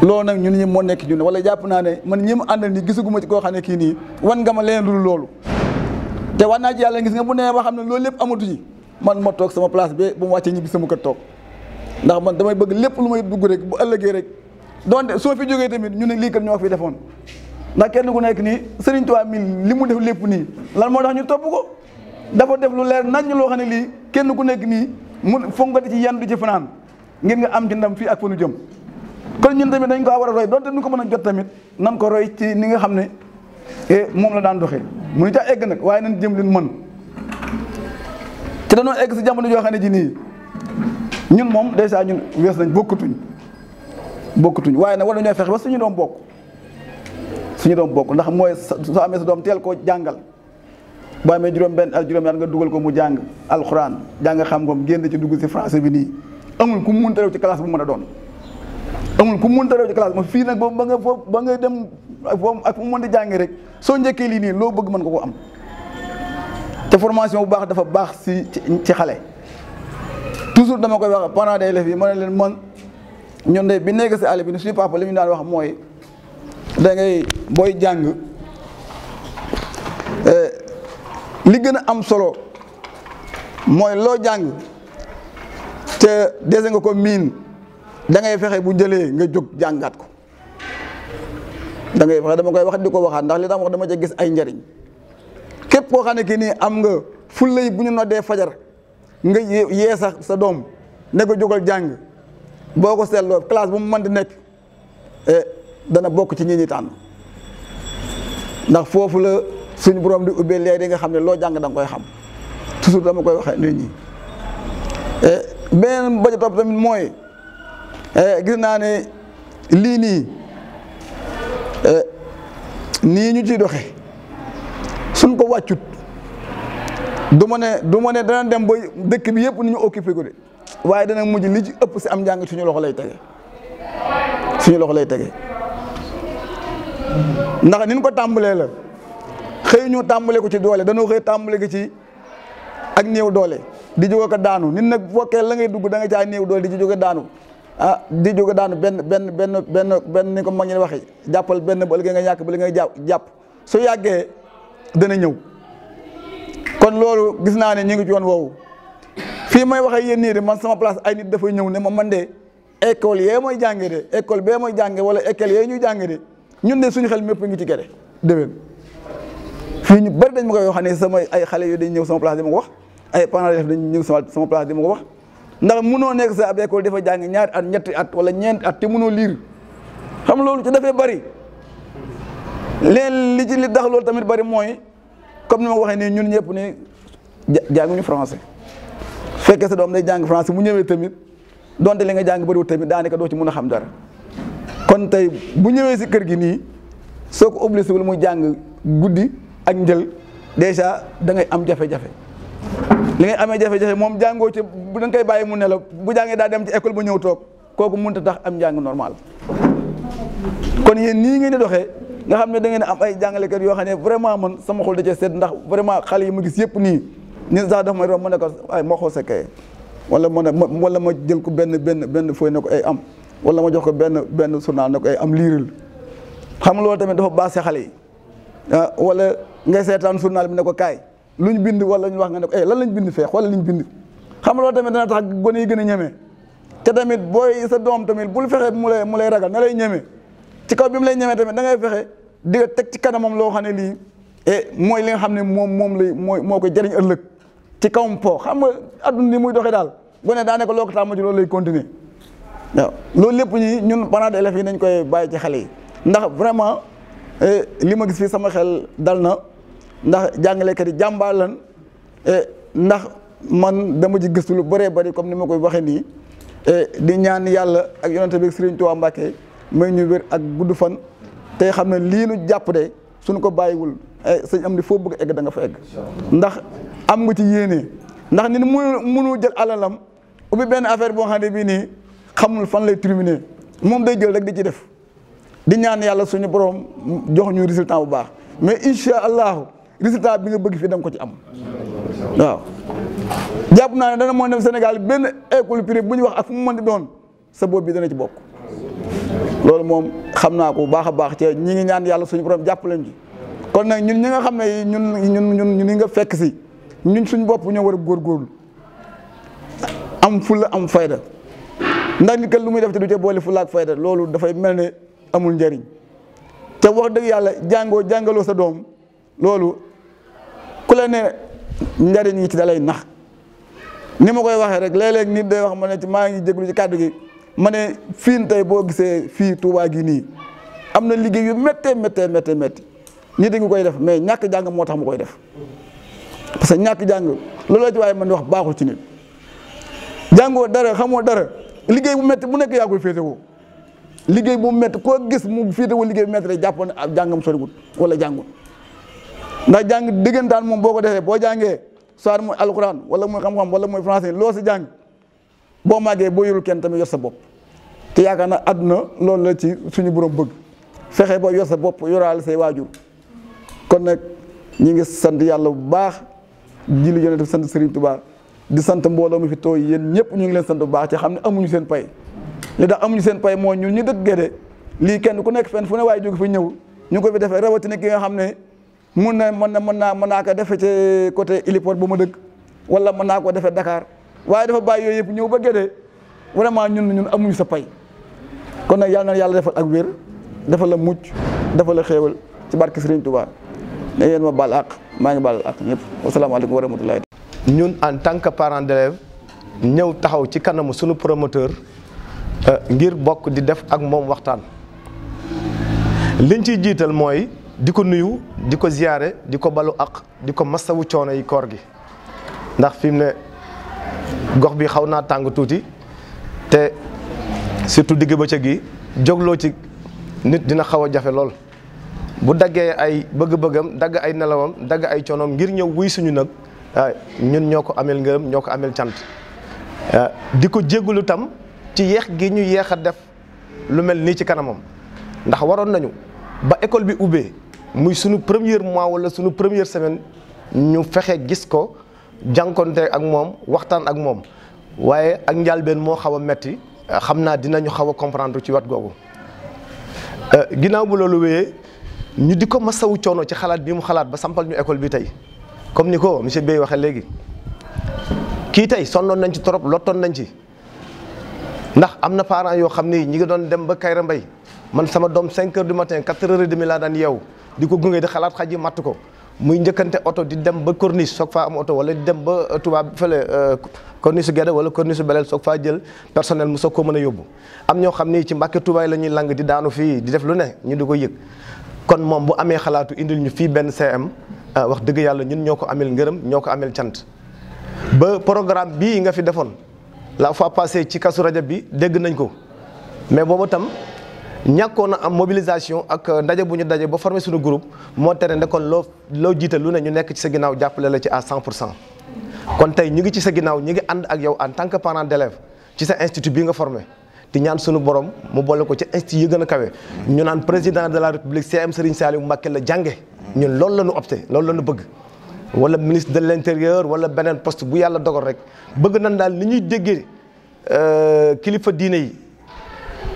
loolu nag ñun ñi moo nekk ñun wala jàpp naa ne man ñi ma àndal nii gisaguma ci koo xam ne kii nii wan nga ma leen dul loolu te war naa ci yàlla gis nga bu nee ba xam ne loolu lépp amatu ci man ma toog sama place ba bu mu wàccee ñibbi sama kër toog ndax man damay bëgg lépp lu may dugg rek bu ëllëgee rek donte soo fi jógee tamit ñu ne lii kat ñoo fi defoon ndax kenn ku nekk nii Serigne Touba mi li mu def lépp nii lan moo tax ñu topp ko dafa def lu leer nañ loo xam ne lii kenn ku nekk nii mu foog nga di ci yandu ci fanaan ngir nga am ci ndam fii ak fa nu jëm kon ñun tamit dañ ko war a roy donte nu ko mën a jot tamit nan ko roy ci ni nga xam ne moom la daan doxee mënu ca egg nag waaye nañ jëm leen mën te dañoo egg si jamono joo xam ne ji nii ñun moom dèjà ñun wees nañ bokkatuñ waaye nag war nañoo fexe ba suñu doom bokk ndax mooy soo amee sa doom teel koo jàngal boo amee juróom-benn ak juróom-ñaar nga dugal ko mu jàng alxuraan jàng xam-xam génn ci dugg si français bi nii amul ku mu mënta réew ci classe bu mën a doon amul ku mu mënta réew ci classe ma fii nag boobu ba nga dem ak fu mu mën di jàngee rek soo njëkkee lii nii loo bëgg mën nga ko am te formation bu baax dafa baax ci xale toujours dama koy wax parents d'élèves yi ma ne leen man ñun de bi nekk si àll bi ni suñu papa li ñu daan wax mooy da ngay booy jàng li gën a am solo mooy loo jàng te dese nga ko miin da ngay fexe bu jëlee nga jóg jàngaat ko da ngay fexe dama koy wax di ko waxaat ndax li tax wax dama ca gis ay njariñ képp koo xam ne kii nii am nga fullay bu ñu noddee fajar nga yee sax sa doom ne ko jógal jàng boo ko seetloo classe bu mu mën di nekk dana bokk ci ñi ñi tànn ndax foofu la suñu borom di ubbee leer yi nga xam ne loo jàng da nga koy xam toujours dama koy waxee nit ñi beneen ba ca topp tamit mooy gis naa ne lii nii ñu ciy doxe suñ ko wàccut du ma ne dana dem ba dëkk bi yëpp ni ñu occupé ko de waaye dana mujj li ci ëpp si am njàng suñu loxo lay tege ndax ni ñu ko tàmbalee la xëy ñu tàmbale ko ci doole danoo xëy tàmbale ko ci ak néew doole di jóge ko daanu nit nag bu fekkee la ngay dugg da nga caa néew doole di ci jóge daanu di jóge daanu benn ni ko mag ñi waxee jàppal benn ba ëllëgee nga ñàkk ba li ngay jàpp su yàggee dana ñëw kon loolu gis naa ne ñu ngi ci yoon woowu fii may waxee yéen nii de man sama place ay nit dafay ñëw ne ma man de école yee mooy jànge de école bee mooy jànge wala école yee ñuy jànge de ñun de suñu xel mépp ngi ci gerte déwén fii ñu bari dañ ma koy wax ne sama ay xale yooyu dañ ñëw sama place di ma ko wax ay parents def dañ ñëw sama place di ma ko wax ndax mënoo nekk sa ab école dafa jàng ñaari at ñetti at wala ñeenti at te mënoo liir xam loolu ci dafay bari leen li ci li tax loolu tamit bari mooy comme ni ma waxee nii ñun ñëpp ne jànguñu français fekkee sa doom day jàng français mu ñëwee tamit donte li nga jàng bariwul tamit daanaka doo ci mën a xam dara kon tey bu ñëwee si kër gi nii soo ko obligé wul muy jàng guddi ak njël dèjà da ngay am jafe-jafe li ngay amee jafe-jafe moom jàngoo ci bu da nga koy bàyyi mu ne la bu jàngee daa dem ci école ba ñëw toog kooku mënut a tax am njàng normal kon yéen nii ngeen di doxee nga xam ne da ngeen am ay jàngalekat yoo xam ne vraiment man sama xol da cee sedd ndax vraiment xale yi ma gis yëpp nii nit sax dafa may doon ma ne ko ay ma xool sa kaye wala ma jël ko benn fooy ne ko ay am wala ma jox ko benn journal ne ko ay am liiral xam loolu tamit dafa baax si xale yi wala ngay seetaan journal bi ne ko kaay luñ bind wala ñu wax nga ne ko lan lañ bind fee wala liñ bind xam loolu tamit dana tax gone yi gën a ñeme te tamit booy sa doom tamit bul fexe mu lay ragal na lay ñeme ci kaw bi mu lay ñeme tamit da ngay fexe di teg ci kanamam loo xam ne lii mooy li nga xam ne moo koy jëriñ ëllëg ci kawam po xam nga adduna ni muy doxee daal gone daa nekk loo ko tàmm ci loolu lay continuer waaw loolu lépp ñun parents d'élèves yi nañ koy bàyyi ci xale yi ndax vraiment li ma gis fii sama xel dal na ndax jàngalekat yi jàmbaar lan ndax man dama ci gëstu lu bëree bëri comme ni ma koy waxee nii di ñaan yàlla ak yonente bi Serigne Touba Mbacké may ñu wér ak gudd fan te xam ne lii nu jàpp de suñu ko bàyyiwul sëñ am di foo bëgg egg da nga fa egg ndax am nga ci yéene ndax nit mënu jël alalam ubbi benn affaire boo xam ne bii nii xamul fan lay terminer moom day jël rek di ci def di ñaan yàlla suñu borom jox ñu résultat bu baax mais incha allahu résultat bi nga bëgg fii da nga ko ci am waaw. jàpp naa ne dana moo dem Sénégal benn école privée bu ñu wax ak fu mu mën di doon sa bopp bi dana ci bokk loolu moom xam naa ko bu baax a baax ci ñi ngi ñaan yàlla suñu borom jàpp leen ci kon nag ñun ñi nga xam ne ñun ñi nga fekk si ñun suñu bopp ñoo war a góorgóorlu am fulla am fayda ndax nit kat lu muy def te du ca boole fulla ak fayda loolu dafay mel ne amul njariñ te wax dëgg yàlla jàngaloo sa doom loolu ku la ne njariñ yi ci dalay nax ni ma koy waxee rek léeg-léeg nit day wax ma ne ci maa ngi jéglu ci kàddu gi ma ne fii tey boo gisee fii Touba gi nii am na liggéey yu méttee nit a ngi koy def mais ñàkk jàng moo tax mu koy def parce que ñàkk jàng loolu la ci waaye man di wax baaxul ci nit jàngoo dara xamoo dara liggéey bu métti bu nekk yaa koy féetewoo liggéey bu métti koo gis mu féetewoo liggéey bu métti rek jàppoon ne ab jàngam soriwul wala jàngul ndax jàng diggantaan moom boo ko defee boo jàngee soit muy alxuraan wala muy xam-xam wala muy français loo si jàng boo màggee boo yorul kenn tamit yor sa bopp te yaakaar na àdduna loolu la ci suñu borom bëgg fexe ba yor sa bopp yoraale say waajur kon nag ñi ngi sant yàlla bu baax julli yonent bi sant Serigne Touba di sant mbooloo mi fi tooy yéen ñëpp ñu ngi leen sant bu baax ci xam ne amuñu seen pay li tax amuñu seen pay moo ñun ñu dëkk Guédé lii kenn ku nekk fenn fu ne waaye jóge fi ñëw ñu ko fi defee rawatina ki nga xam ne mën naa ko defee ci côté héliport bu ma dëkk wala mën naa ko defee Dakar waaye dafa bàyyi yooyu yëpp ñëw ba Guédé vraiment ñun amuñu sa pay kon nag yàlla na yàlla defal ak wér defal la mucc defal la xéewal ci barke Serigne Touba ne yéen ma baal àq maa ngi baal àq ñëpp wasalaamaaleykum wa rahmatullahi. ñun en tant que parent d'élève ñëw taxaw ci kanamu sunu promoteur ngir bokk di def ak moom waxtaan liñ ciy jiital mooy di ko nuyu di ko ziyaare di ko balu ak di ko masawu coono yi koor gi ndax fi mu ne gox bi xaw naa tàng tuuti te surtout digg bëccëg gi jógloo ci nit dina xaw a jafe lool bu daggee ay bëgg-bëggam dagg ay nelawam dagg ay coonoom ngir ñëw wuy suñu nag ñun ñoo ko amel ngërëm ñoo ko amel cant di ko jégalu tam ci yeex gi ñu yeex a def lu mel nii ci kanamam ndax waroon nañu ba école bi ubbee muy suñu premier mois wala suñu première semaine ñu fexe gis ko jànkonte ak moom waxtaan ak moom waaye ak njàlbeen moo xaw a metti xam naa dinañu xaw a comprendre ci wat googu ginnaaw bu loolu wéyee ñu di ko masawu coono ci xalaat bi mu xalaat ba sampal ñu école bi tey comme ni ko monsieur Bey waxee léegi kii tey sonnoon nañ ci trop lottoon nañ ci ndax am na parents yoo xam ni ñi ngi doon dem ba Kayra Mbay man sama doom 5 heures du matin 4 heures et demie laa daan yeew di ko gunge di xalaat xaj yi matt ko muy njëkkante oto di dem ba corniche soog faa am oto wala di dem ba tubaab fële corniche Guédé wala corniche Belel soog faa jël personnel mu soog koo mën a yóbbu am ñoo xam ni ci Mbàkke Tubaay la ñuy lang di daanu fii di def lu ne ñu di ko yëg kon moom bu amee xalaatu indil ñu fii benn CM wax dëgg yàlla ñun ñoo ko amel ngërëm ñoo ko amel cant ba programme bii nga fi defoon la fois passée ci Kazu Rajab bi dégg nañ ko mais boobu tam ñàkkoon na am mobilisation ak ndaje bu ñu daje ba formé suñu groupe moo tere ne kon loo jiite lu ne ñu nekk ci sa ginnaaw jàppale la ci à 100%. kon tey ñu ngi ci sa ginnaaw ñu ngi ànd ak yow en tant que parent d'élève ci sa institut bii nga formé di ñaan suñu borom mu boole ko ci institut yi gën a kawe ñu naan président de la république CM Serigne Saliou Mbacké la jànge ñun loolu la ñu opté loolu la ñu bëgg wala ministre de l'intérieur wala beneen poste bu yàlla dogal rek bëgg nañ daal ni ñuy déggee kilifa diine yi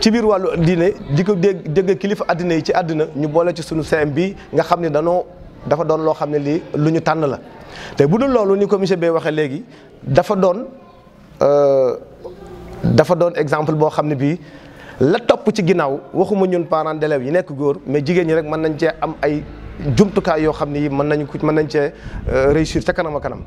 ci biir wàllu diine di ko dégg kilifa addina yi ci àddina ñu boole ci sunu CM bi nga xam ne dafa doon loo xam ne lii lu ñu tànn la te bu dul loolu ni ko monsieur Bey waxee léegi dafa doon exemple boo xam ne bii la topp ci ginnaaw waxuma ñun parents d'élèves yi nekk góor mais jigéen ñi rek mën nañ cee am ay jumtukaay yoo xam ne yi mën nañ cee réussir ca kanam a kanam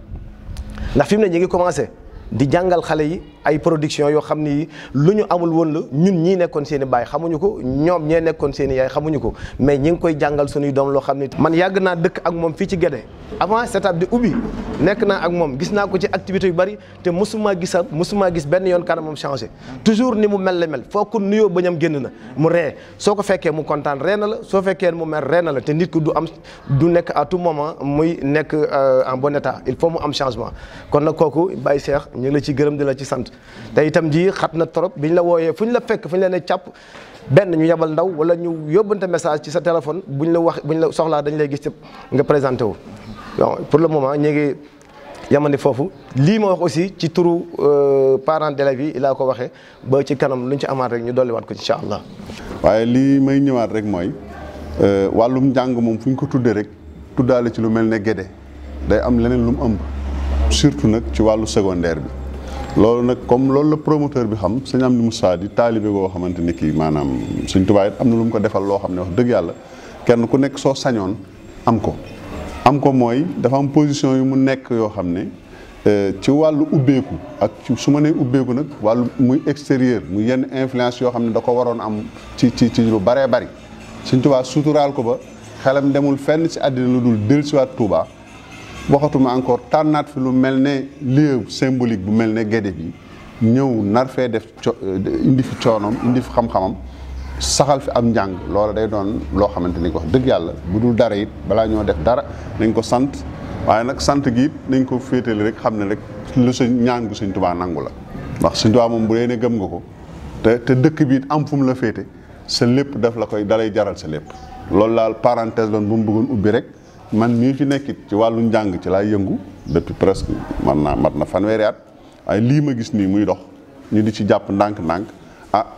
ndax fi mu ne ñi ngi commencé di jàngal xale yi ay production yoo xam ni lu ñu amul woon la ñun ñii nekkoon seen i baay xamuñu ko ñoom ñee nekkoon seen i yaay xamuñu ko mais ñi ngi koy jàngal suñuy doom loo xam ni man yàgg naa dëkk ak moom fii ci Guédé avant setup di ubbi nekk naa ak moom gis naa ko ci activité yu bari te mosuma gis benn yoon kanamam changé toujours ni mu mel la mel foo ko nuyoo bañam génn na mu ree soo ko fekkee mu kontaan ree na la soo fekkee mu mer ree na la te nit ku du nekk à tout moment muy nekk en bon état il faut mu am changement kon nag kooku Baye Cheikh ñu ngi la ci gërëm di la ci sant te itam ji xat na trop biñ la wooyee fu ñu la fekk fu ñu la ne càpp benn ñu yabal ndaw wala ñu yóbbante message ci sa téléphone buñ la soxlaa dañ lay gis nga présenté wu. donc pour le moment ñu ngi yamandi foofu lii ma wax aussi ci turu parents d'élèves yi laa ko waxee ba ci kanam luñ ci amaat rek ñu dolliwaat ko incha allah. waaye lii may ñëwaat rek mooy wàllum njàng moom fu ñu ko tuddee rek tuddaale ci lu mel ne Guédé day am leneen lu mu ëmb surtout nag ci wàllu secondaire bi. loolu nag comme loolu la promoteur bi xam sëñ Amdi Moussa di taalibe goo xamante ni kii maanaam Sëñ Tuubaa it am na lu mu ko defal loo xam ne wax dëgg yàlla kenn ku nekk soo sañoon am ko mooy dafa am position yu mu nekk yoo xam ne ci wàllu ubbeeku ak su ma nee ubbeeku nag wàllu muy extérieur muy yenn influence yoo xam ne da ko waroon am ci lu baree bari Sëñ Tuubaa suturaal ko ba xelam demul fenn ci àddina lu dul dellusiwaat Tuubaa waxatuma encore tànnaat fi lu mel ne lieu symbolique bu mel ne Guédé bi ñëw nar fee def indi fi coonoom indi fi xam-xamam saxal fi am njàng loola day doon loo xamante ni wax dëgg yàlla bu dul dara it balaa ñoo def dara nañ ko sant waaye nag sant gi it nañ ko féetale rek xam ne rek lu sa ñaan gu Sëñ Tuubaa nangu la ndax Sëñ Tuubaa moom bu dee ne gëm nga ko te dëkk bi it am fu mu la féete sa lépp daf la koy dalay jaral sa lépp loolu daal parenthèse doon bu mu bëggoon ubbi rek man mii fi nekkit ci wàllu njàng ci laay yëngu depuis presque mat na fanweeri at waaye lii ma gis nii muy dox ñu di ci jàpp ndànk-ndànk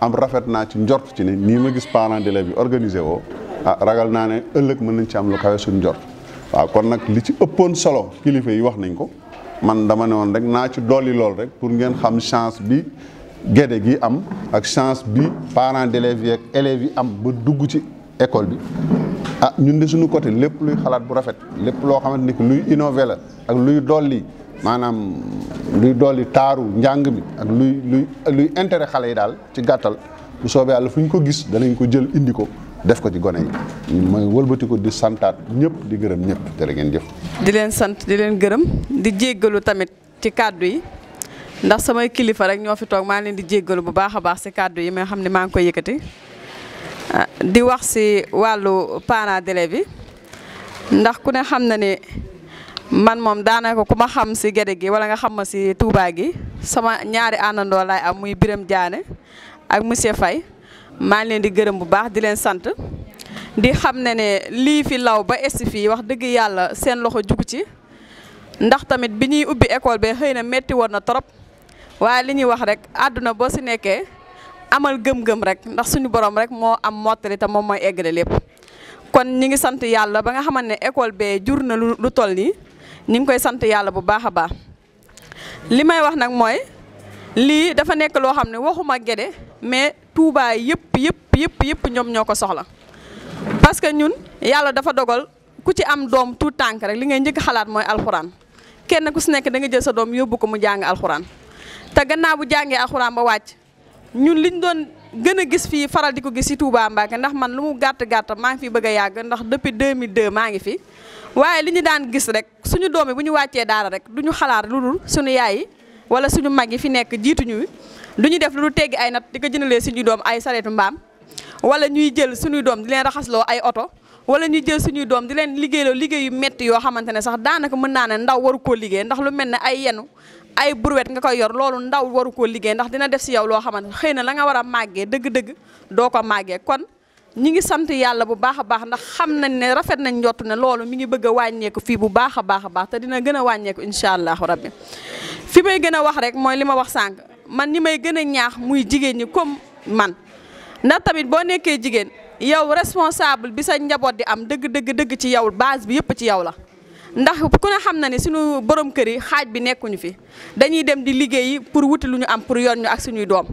am rafet naa ci njort ci ne nii ma gis parents d'élèves yi organisé woo ragal naa ne ëllëg mën nañ ci am lu kawe suñ njort waaw kon nag li ci ëppoon solo kilifa yi wax nañ ko man dama ne woon rek naa ci dolli lool rek pour ngeen xam chance bi Guédé gi am ak chance bi parents d'élèves yi ak élèves yi am ba dugg ci école bi ñun de suñu côté lépp luy xalaat bu rafet lépp loo xamante ni que luy innové la ak luy dolli maanaam luy dolli taaru njàng mi ak luy intérêt xale yi daal ci gàttal bu soobee yàlla fu ñu ko gis danañ ko jël indi ko def ko ci gone yi mooy wëlbati ko di santaat ñëpp di gërëm ñëpp jërë ngeen jëf. di leen sant di leen gërëm di jéggalu tamit ci kàddu yi ndax samay kilifa rek ñoo fi toog maa leen di jéggalu bu baax a baax si kàddu yi mais xam ne maa ngi koy yëkkati. di wax ci wàllu parents d'élèves yi ndax ku ne xam na ne man moom daanaka ku ma xam ci Guédé gi wala nga xam ma ci Touba gi sama ñaari àndandoo laay am muy Birame Diané ak monsieur Faye maa ngi leen di gërëm bu baax di leen sant di xam ne lii fi law ba esti fii wax dëgg yàlla seen loxo jugu ci ndax tamit bi ñuy ubbi école bi xëy na metti woon na trop waaye li ñuy wax rek àdduna boo ci nekkee amal gëm-gëm rek ndax suñu borom rek moo am mottali te moom mooy eggale lépp kon ñi ngi sant yàlla ba nga xamante ne école bee jur na lu toll nii ñi ngi koy sant yàlla bu baax a baax li may wax nag mooy lii dafa nekk loo xam ne waxuma Guédé mais Touba yëpp ñoom ñoo ko soxla parce que ñun yàlla dafa dogal ku ci am doom tout tànk rek li ngay njëkk xalaat mooy alxuraan kenn ku si nekk da nga jël sa doom yóbbu ko mu jàng alxuraan te gannaaw bu jàngee alxuraan ba wàcc ñun liñ doon gën a gis fii faral di ko gis ci Touba Mbacké ndax man lu mu gàtt maa ngi fi bëgg a yàgg ndax depuis 2002 maa ngi fi waaye li ñu daan gis rek suñu doom yi bu ñu wàccee daara rek du ñu xalaat lu dul suñu yaay yi wala suñu mag yi fi nekk jiituñu du ñu def lu dul teggi ay nat di ko jëndalee suñuy doom ay sareetu mbaam wala ñuy jël suñuy doom di leen raxasloo ay oto wala ñuy jël suñuy doom di leen liggéeyloo liggéey yu metti yoo xamante ne sax daanaka mën naa ne ndaw waru koo liggéey ndax lu mel ne ay yenu ay brouette nga koy yor loolu ndaw waru koo liggéey ndax dina def si yow loo xamante ne xëy na la nga war a màggee dëgg-dëgg doo ko màggee kon ñi ngi sant yàlla bu baax a baax ndax xam nañ ne rafet nañ njott ne loolu mi ngi bëgg a wàññeeku fii bu baax a baax te dina gën a wàññeeku incha allahu rabbi fi may gën a wax rek mooy li ma wax sànq man ñi may gën a ñaax muy jigéen ñi comme man ndax tamit boo nekkee jigéen yow responsable bi sa njaboot di am dëgg ci yow base bi yëpp ci yow la ndax ku ne xam na ne suñu borom kër yi xaaj bi nekkuñu fi dañuy dem di liggéeyi pour wuti lu ñu am pour yor ñu ak suñuy doom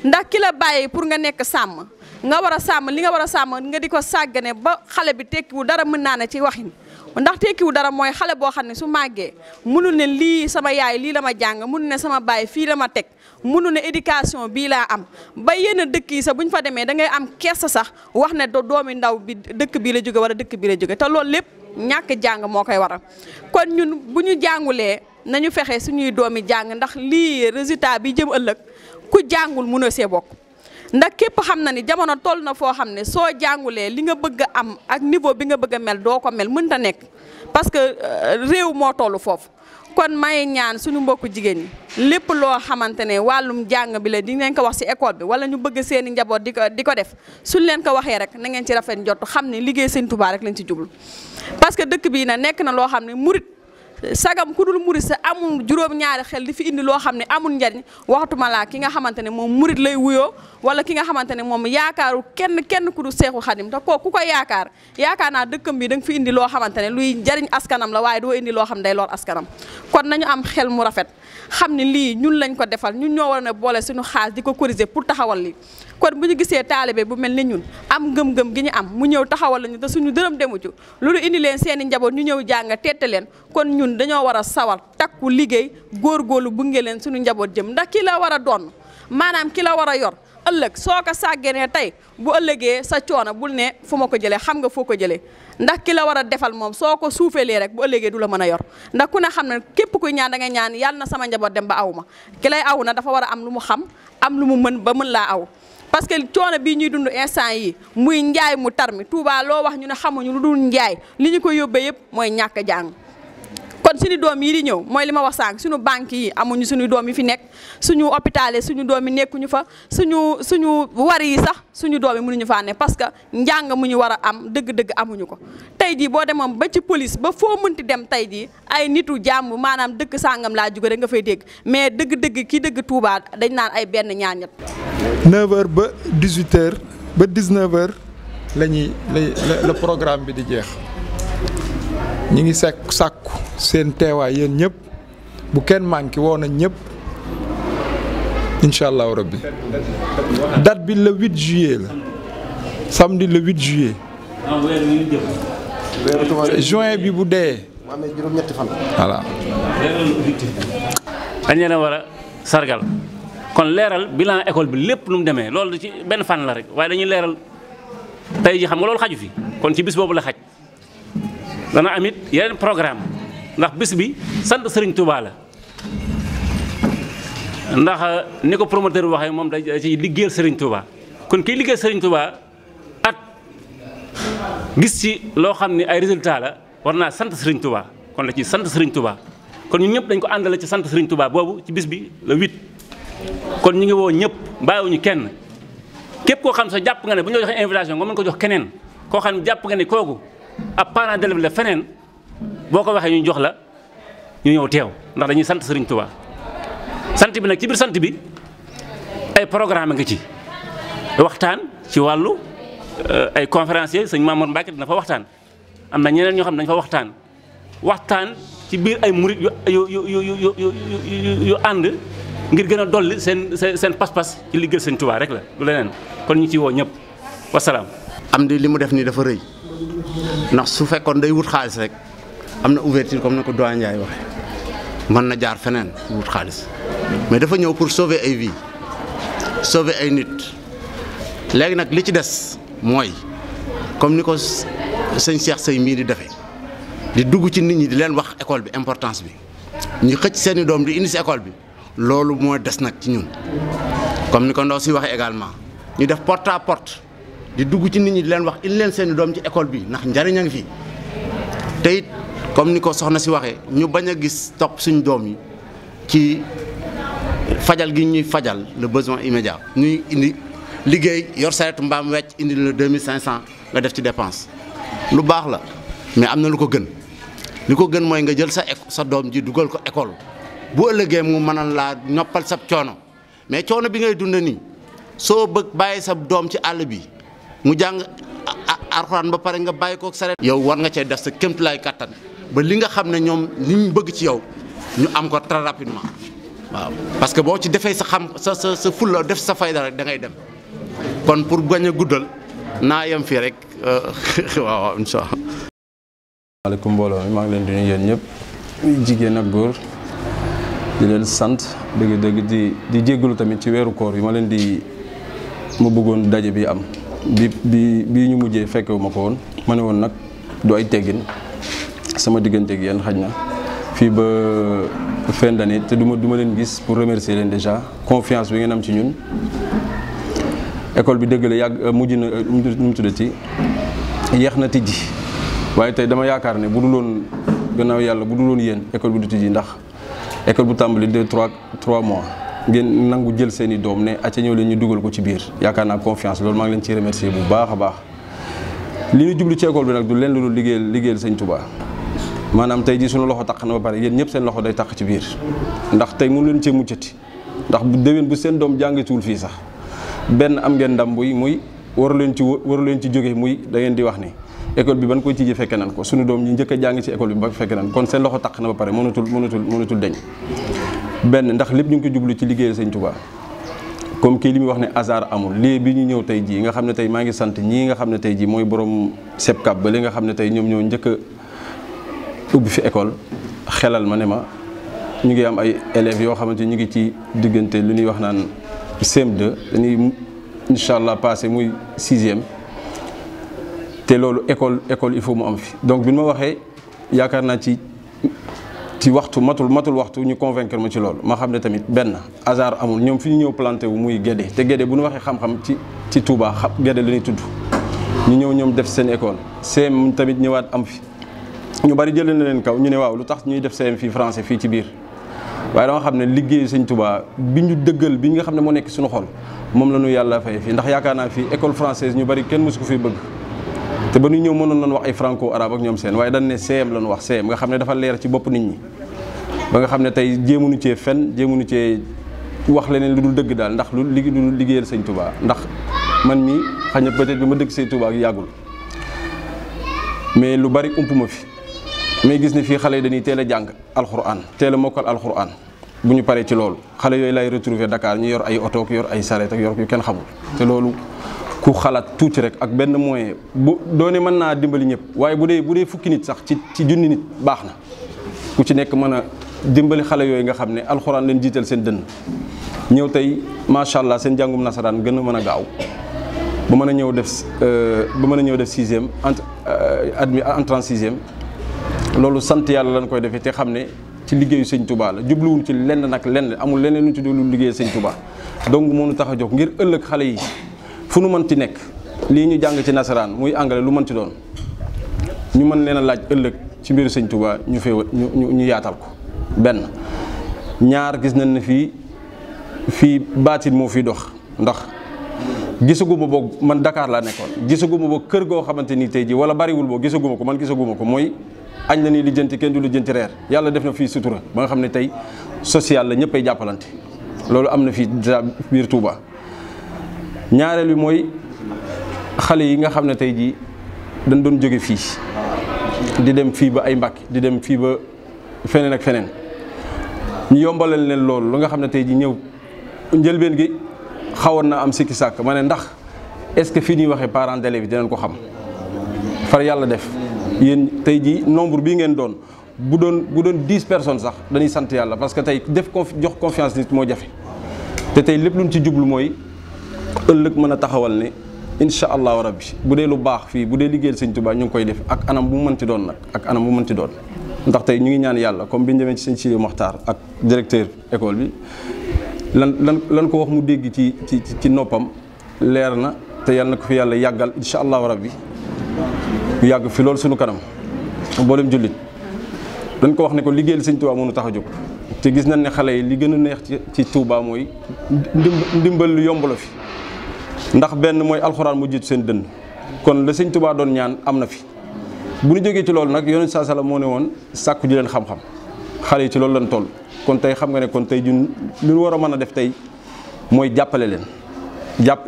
ndax ki la bàyyi pour nga nekk sàmm nga war a sàmm li nga war a sàmm nga di ko sàggane ba xale bi tekkiwu dara mën naa ne ci waxin ndax tekkiwu dara mooy xale boo xam ne su màggee mënul ne lii sama yaay lii la ma jàng mënul ne sama baay fii la ma teg mënul ne éducation bii laa am ba yenn dëkk yi sax bu ñu fa demee da ngay am kersa sax wax ne doomi ndaw bi dëkk bii la jóge wala dëkk bii la jóge te loolu lépp ñàkk jàng moo koy waral kon ñun bu ñu jàngulee nañu fexe suñuy doomi jàng ndax lii résultat bi jëm ëllëg ku jàngul mënoo see bokk ndax képp xam na ni jamono toll na foo xam ne soo jàngulee li nga bëgg a am ak niveau bi nga bëgg a mel doo ko mel mënta nekk parce que réew moo toll foofu kon may ñaan suñu mbokku jigéen ñi lépp loo xamante ne wàllum jàng bi la di ngeen ko wax ci école bi wala ñu bëgg seeni njaboot di ko def suñ leen ko waxee rek na ngeen ci rafet njott xam ne liggéey Sëñ Tuubaa rek lañ ci jublu parce que dëkk bii na nekk na loo xam ne murit sagam ku dul murit sa amul juróom-ñaari xel di fi indi loo xam ne amul njariñ waxatuma laa ki nga xamante ne moom murit lay wuyoo wala ki nga xamante ne moom yaakaaru kenn ku dul Seexul Xadim te kooku ku ko yaakaar naa dëkkam bi da nga fi indi loo xamante ne luy njariñ askanam la waaye doo indi loo xam ne day lor askanam kon nañu am xel mu rafet xam ne lii ñun lañ ko defal ñun ñoo war a boole suñu xaalis di ko corriger pour taxawal lii kon bu ñu gisee taalibe bu mel ni ñun am ngëm-ngëm gi ñu am mu ñëw taxawal lañu te suñu dërëm demu ci loolu indi leen seeni njaboot ñu ñëw jàng teete leen kon ñun dañoo war a sawar takku liggéey góorgóorlu bunge leen suñu njaboot jëm ndax ki la war a doon maanaam ki la war a yor ëllëg soo ko sàggenee tey bu ëllëgee sa coono bul ne fu ma ko jëlee xam nga foo ko jëlee ndax ki la war a defal moom soo ko suufeelee rek bu ëllëgee du la mën a yor ndax ku ne xam ne képp kuy ñaan da ngay ñaan yàlla na sama njaboot dem ba aw ma ki lay aw na dafa war a am lu mu xam am lu mu mën ba mën laa aw parce que coono bii ñuy dund instant yi muy njaay mu tar mi Touba loo wax ñu ne xamuñu lu dul njaay li ñu ko yóbbee yëpp mooy ñàkk jàng kon suñu doom yi di ñëw mooy li ma wax sànq suñu banque yi amuñu suñu doom yi fi nekk suñu hôpital yi suñu doom yi nekkuñu fa suñu war yi sax suñu doom yi mënuñu faa ne parce que njàng mu ñu war a am dëgg-dëgg amuñu ko tey jii boo demoon ba ci police ba foo mënti dem tey jii ay nitu jàmm maanaam dëkk sàngam laa jóge rek nga fay dégg mais dëgg-dëgg ki dëgg Touba dañ naan ay benn ñaar ñett 9h ba 18h ba 19h la programme bi di jeex ñi ngi sàkku seen teewaay yéen ñëpp bu kenn manqué woo nañ ñëpp incha allahu rabbi date bi le 8 juillet la samedi le 8 juillet. juin bi bu dee. voilà. dañ leen a war a sargal kon leeral bilan école bi lépp nu mu demee loolu ci benn fànn la rek waaye dañuy leeral tey ji xam nga loolu xaju fi kon ci bis boobu la xaj. dana amit yeneen programme ndax bis bi sant Serigne Touba la ndax ni ko promoteur bi waxee moom da ci liggéeyal Serigne Touba kon kiy liggéeyal Serigne Touba at gis ci loo xam ne ay résultat la war naa sant Serigne Touba kon la ci sant Serigne Touba kon ñun ñëpp dañ ko àndale ci sant Serigne Touba boobu ci bis bi le 8 kon ñu ngi woo ñëpp bàyyiwuñu kenn képp koo xam sa jàpp nga ne bu ñu la joxee invitation nga mën ko jox keneen koo xam ne jàpp nga ne kooku ab parent d'élève la feneen boo ko waxee ñu jox la ñu ñëw teew ndax dañuy sant Serigne Touba sant bi nag ci biir sant bi ay programme nga ci waxtaan ci wàllu ay conférenciers sëñ Mamour Mbacke dina fa waxtaan am na ñeneen ñoo xam ne dañu fa waxtaan ci biir ay murit yu ànd ngir gën a dolli seen pas-pas ci liggéey sëñ Touba rek la du leneen kon ñu ci woo ñëpp wasalaam. am di li mu def nii dafa rëy. ndax su fekkoon day wut xaalis rek am na ouverture comme na ko doyen Ndiaye waxe mën na jaar feneen wut xaalis mais dafa ñëw pour sauver ay vies sauver ay nit léegi nag li ci des mooy comme ni ko sëñ Cheikh Sey mii di defee di dugg ci nit ñi di leen wax école bi importance bi ñu xëcc seeni doom di indi si école bi loolu moo des nag ci ñun comme ni ko ndaw si waxee également ñu def porte à porte di dugg ci nit ñi di leen wax indi leen seeni doom ci école bi ndax njariñ a ngi fi te it comme ni ko soxna si waxee ñu bañ a gis topp suñu doom yi ci fajal gi ñuy fajal le besoin immédiat ñuy indi liggéey yor saretu mbaam wecc indi la 2500 nga def ci dépense lu baax la mais am na lu ko gën li ko gën mooy nga jël sa doom ji dugal ko école bu ëllëgee mu mënal laa noppal sa coono mais coono bi ngay dund nii soo bëgg bàyyi sa doom ci àll bi mu jàng alxuraan ba pare nga bàyyi ko saret yow war nga cee def sa kéemtulaay kattan ba li nga xam ne ñoom li ñu bëgg ci yow ñu am ko très rapidement waaw parce que boo ci defee sa xam sa fulla def sa fayda rek da ngay dem kon pour bañ a guddal naa yem fii rek waaw incha allah maaleykum mbooloo mi maa ngi leen di nuyu yéen ñëpp jigéen ak góor di leen sant dëgg-dëgg di jéggalu tamit ci weeru koor yi ma bëggoon daje bi am bi ñu mujjee fekkewu ma ko woon ma ne woon nag du ay teggin sama diggante ak yéen xaj na fii ba fin d'année te du ma leen gis pour remercier leen déjà confiance bi ngeen am ci ñun. école bi dëgg la yàgg mujj na nu mu tuddati yeex na tijji waaye tey dama yaakaar ne bu dul woon gannaaw yàlla bu dul woon yéen école bi du tijji ndax école bu tàmbali 3 mois ngeen nangu jël seen i doom ne acca ñëw leen ñu dugal ko ci biir yaakaar naa confiance loolu maa ngi leen ciy remercier bu baax a baax. li ñu jublu ci école bi nag du leen lu dul liggéeyal Sëñ Touba maanaam tey jii suñu loxo taq na ba pare yéen ñëpp seen loxo day taq ci biir ndax tey mënu leen cee muccati ndax bu déwén bu seen doom jàngituwul fii sax benn am ngeen ndam muy waru leen ci jóge muy da ngeen di wax ni école bi ban koy tijji fekke nan ko suñu doom ñi njëkk a jàng ci école bi ba fekke nan kon seen loxo taq na ba pare mënatul deñ benn ndax lépp ñu ngi ko jublu ci liggéeyal Sëñ Touba comme kii li muy wax ne hasard amul lii bi ñu ñëw tey jii nga xam ne tey maa ngi sant ñii nga xam ne tey jii mooy borom SEPCAP ba li nga xam ne tey ñoom ñoo njëkk a ubbi fi école xelal ma ne ma ñu ngi am ay élèves yoo xamante ñu ngi ci diggante lu ñuy wax naan CM2 dañuy incha allah passé muy 6e te loolu école il faut mu am fi donc bi ma waxee yaakaar naa ci waxtu matul waxtu ñu convaincre ma ci loolu ma xam ne tamit benn hasard amul ñoom fi ñu ñëw planté wu muy Guédé te Guédé bu ñu waxee xam-xam ci Touba Guédé la ñuy tudd ñu ñëw ñoom def seen école CM tamit ñëwaat am fi ñu bari jëlee na leen kaw ñu ne waaw lu tax ñuy def CM fii français fii ci biir waaye dama xam ne liggéeyu Sëñ Touba bi ñu dëggal bi nga xam ne moo nekk suñu xol moom la ñu yàlla fay fii ndax yaakaar naa fii école française ñu bari kenn mosu ko fi bëgg te ba ñu ñëw mënoon nañu wax ay franco arabe ak ñoom seen waaye dañ ne CM la ñu wax CM nga xam ne dafa leer ci bopp nit ñi ba nga xam ne tey jéemuñu cee fen jéemuñu cee wax leneen lu dul dëgg daal ndax lu dul liggéeyal Sëñ Touba ndax man mii xëy na peut-être bi ma dëgg Sëñ Touba ak yàggul mais lu bari ump ma fi mais gis ne fii xale yi dañuy teel a jàng alxuraan teel a mokkal alxuraan bu ñu paree ci loolu xale yooyu lay retrouver Dakar ñu yor ay oto ak yor ay sareet ak yor yu kenn xamul te loolu ku xalaat tuuti rek ak benn moyen bu doone mën naa dimbali ñëpp waaye bu dee fukki nit sax ci junni nit baax na ku ci nekk mën a dimbali xale yooyu nga xam ne alxuraan leen jiital seen dënn ñëw tey macha allah seen jàngum nasaraan gën a mën a gaaw ba mën a ñëw def 6e admis entrant 6e loolu sant yàlla lañ koy defee te xam ne ci liggéeyu Sëñ Touba la jubluwul ci lenn amul leneen lu ñu tuddee lu liggéey Sëñ Touba donc moo ñu tax a jóg ngir ëllëg xale yi fu nu mën ci nekk lii ñu jàng ci nasaraan muy anglais lu mën ci doon ñu mën leen a laaj ëllëg ci mbiru Sëñ Touba ñu yaatal ko benn ñaar gis nañ ne fii baatin moo fiy dox ndax gisaguma boog man Dakar laa nekkoon gisaguma boog kër goo xamante ni tey ji wala bariwul boog gisaguma ko mooy añ la ni lijjanti kenn du lijjanti reer yàlla def na fii sutura ba nga xam ne tey social la ñëpp ay jàppalante loolu am na fii biir Touba. ñaareel bi mooy xale yi nga xam ne tey jii dañ doon jóge fii di dem fii ba ay Mbàkke di dem fii ba feneen ak feneen ñu yombalal leen loolu lu nga xam ne tey jii ñëw njëlbeen gi xawoon na am sikki sàkk ma ne ndax est-ce que fii ñuy waxee parents d'élèves yi dinañ ko xam far yàlla def yéen tey jii nombre bii ngeen doon bu doon 10 personnes sax dañuy sant yàlla parce que tey jox confiance nit moo jafe te tey lépp luñ ci jublu mooy ëllëg mën a taxawal ne incha allahu rabbi bu dee lu baax fii bu dee liggéeyal Sëñ Touba ñu ngi koy def ak anam bu mu mënti doon nag ak anam bu mu mënti doon ndax tey ñu ngi ñaan yàlla comme bi ñu demee ci Sëñ Sidi Mokhtar ak directeur école bi lan ko wax mu dégg ci noppam leer na te yàlla na ko fi yàlla yàggal incha allahu rabbi yàgg fi loolu suñu kanam mboolem jullit dañ ko wax ne ko liggéeyal Sëñ Touba mënu tax a jóg te gis nañ ne xale yi li gën a neex ci Touba mooy ndimbal lu yomb la fi ndax benn mooy alxuraan mu jiitu seen dënn kon la Sëñ Touba doon ñaan am na fi bu ñu jógee ci loolu nag Yonent saa sala moo ne woon sàkku ji leen xam-xam xale yi ci loolu lañ toll kon tey xam nga ne kon tey jun lu ñu war a mën a def tey mooy jàppale leen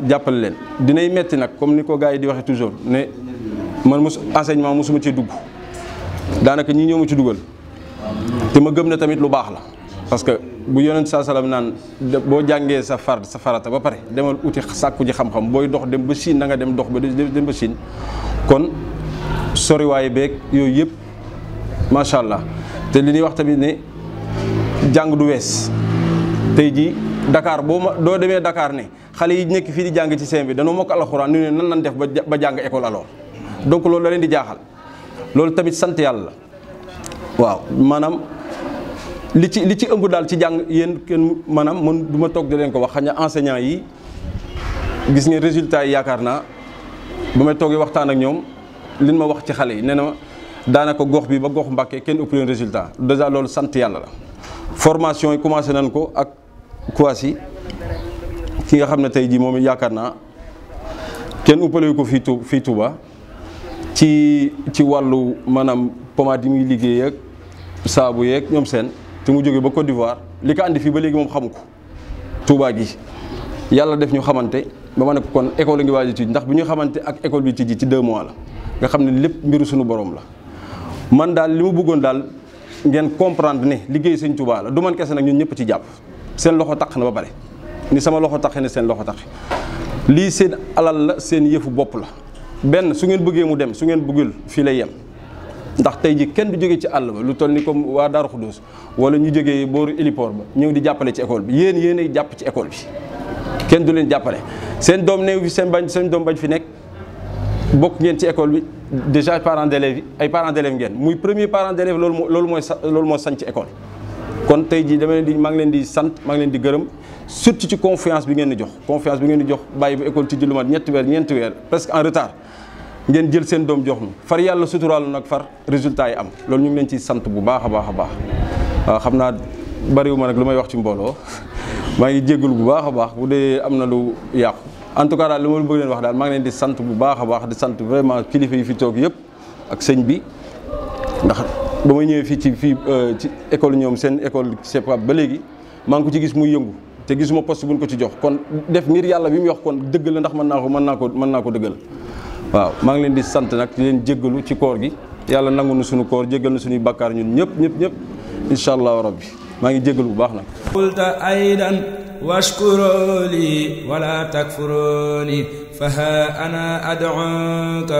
jàppale leen dinay metti nag comme ni ko gars yi di waxee toujours ne man enseignement mosuma ci dugg daanaka ñii ñoo ma ci dugal te ma gëm ne tamit lu baax la parce que bu Yonent saa salaam naan boo jàngee sa farata ba pare demal uti sàkku ji xam-xam booy dox dem ba Chine na nga dem dox ba dem ba Chine kon soriwaay beeg yooyu yëpp macha allah te li ñuy wax tamit ne jàng du wees tey jii Dakar doo demee Dakar ne xale yi nekk fii di jàng ci CEM bi danoo mokk alxuraan ñu ne nan nan def ba jàng école alors donc loolu da leen di jaaxal loolu tamit sant yàlla la waaw maanaam li ci ëmb daal ci jàng yéen kenn maanaam man du ma toog di leen ko wax xëy na enseignants yi gis ngeen résultat yi yaakaar naa ba may toogee waxtaan ak ñoom liñ ma wax ci xale yi nee na daanaka gox bi ba gox Mbàkke kenn ëpp leen résultat déjà loolu sant yàlla la. formation yi commencé nañ ko ak Kouassi ki nga xam ne tey jii moom yaakaar naa kenn ëppale ko fii Touba ci wàllu maanaam pommade yi muy liggéey ak saabu yeeg ñoom seen te mu jógee ba Côte d'Ivoire li ko andi fii ba léegi moom xamu ko Touba gi yàlla def ñu xamante ba ma ne ko kon école ngi waaj a tijji ndax bu ñu xamante ak école bi tijji ci 2 mois la nga xam ne lépp mbiru suñu borom la man daal li ma bëggoon daal ngeen comprendre ne liggéey Sëñ Touba la du man kese nag ñun ñëpp ci jàpp seen loxo taq na ba pare ni sama loxo taqee ne seen loxo taqe lii seen alal la seen yëfu bopp la benn su ngeen bëggee mu dem su ngeen bëggul fii lay yem ndax tey ji kenn du jógee ci àll ba lu toll ni comme waa Daaru Xudoos wala ñu jógee booru héliport ba ñëw di jàppale ci école bi yéenay jàpp ci école bi kenn du leen jàppale seen doom néew fi seen doom bañ fi nekk bokk ngeen ci école bi déjà parents d'élèves yi ay parents d'élèves ngeen muy premier parent d'élève loolu moo sañ ci école kon tey jii maa ngi leen di sant maa ngi leen di gërëm surtout ci confiance bi ngeen di jox bàyyi ba école ci lu mat ñeenti weer presque en retard ngeen jël seen doom jox nu far yàlla suturaal nag far résultat yi am loolu ñu ngi leen ciy sant bu baax a baax a baax waaw xam naa bariwuma nag lu may wax ci mbooloo maa ngi jégalu bu baax a baax bu dee am na lu yàqu en tout cas daal li ma bëgg leen wax daal maa ngi leen di sant bu baax a baax di sant vraiment kilifa yi fi toog yëpp ak sëñ bi ndax ba may ñëwee fii ci école ñoom seen école CEPAP ba léegi maa ngi ko ci gis muy yëngu te gisuma poste buñ ko ci jox kon def ngir yàlla bi mu wax kon dëgg la ndax mën naa ko dëggal waaw maa ngi leen di sant nag di leen jéggalu ci koor gi yàlla nangu na suñu koor jéggal na suñuy bakkaar ñun ñëpp incha allahu rabbi maa ngi jéggalu bu baax nag qulta aydan washkuru li wala takfuruni faha ana ad'uka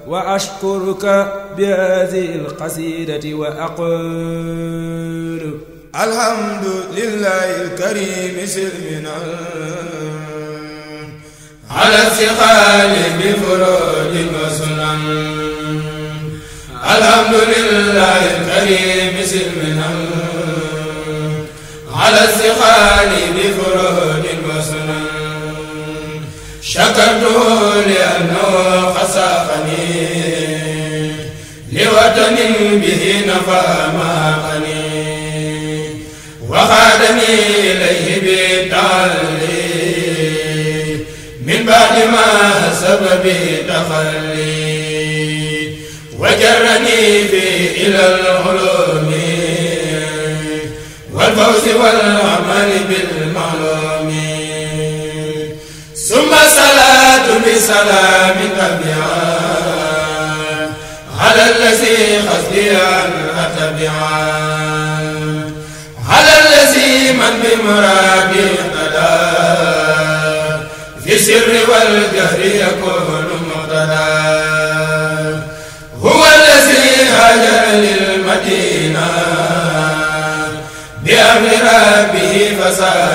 wa ashkuruka bi hadhihi alqasidati wa aqulu alhamdulillahi alkarim silmina ala istiqali bi furudin wa sunan alhamdulillahi alkarim silmina ala istiqali bi furudin wa sunan shakartu li annahu khasafani li watanin bihi nafa maqani وخادني إليه بالتعلي من بعد ما سبب تخلي وجرني فيه إلى العلوم والفوز والعمل بالمعلوم ثم صلاة بسلام تبعا على الذي خزي أن أتبعا من بمرادي قدا في السر والجهر يكون مقتدا هو الذي هاجر للمدينة بأمر ربه فساد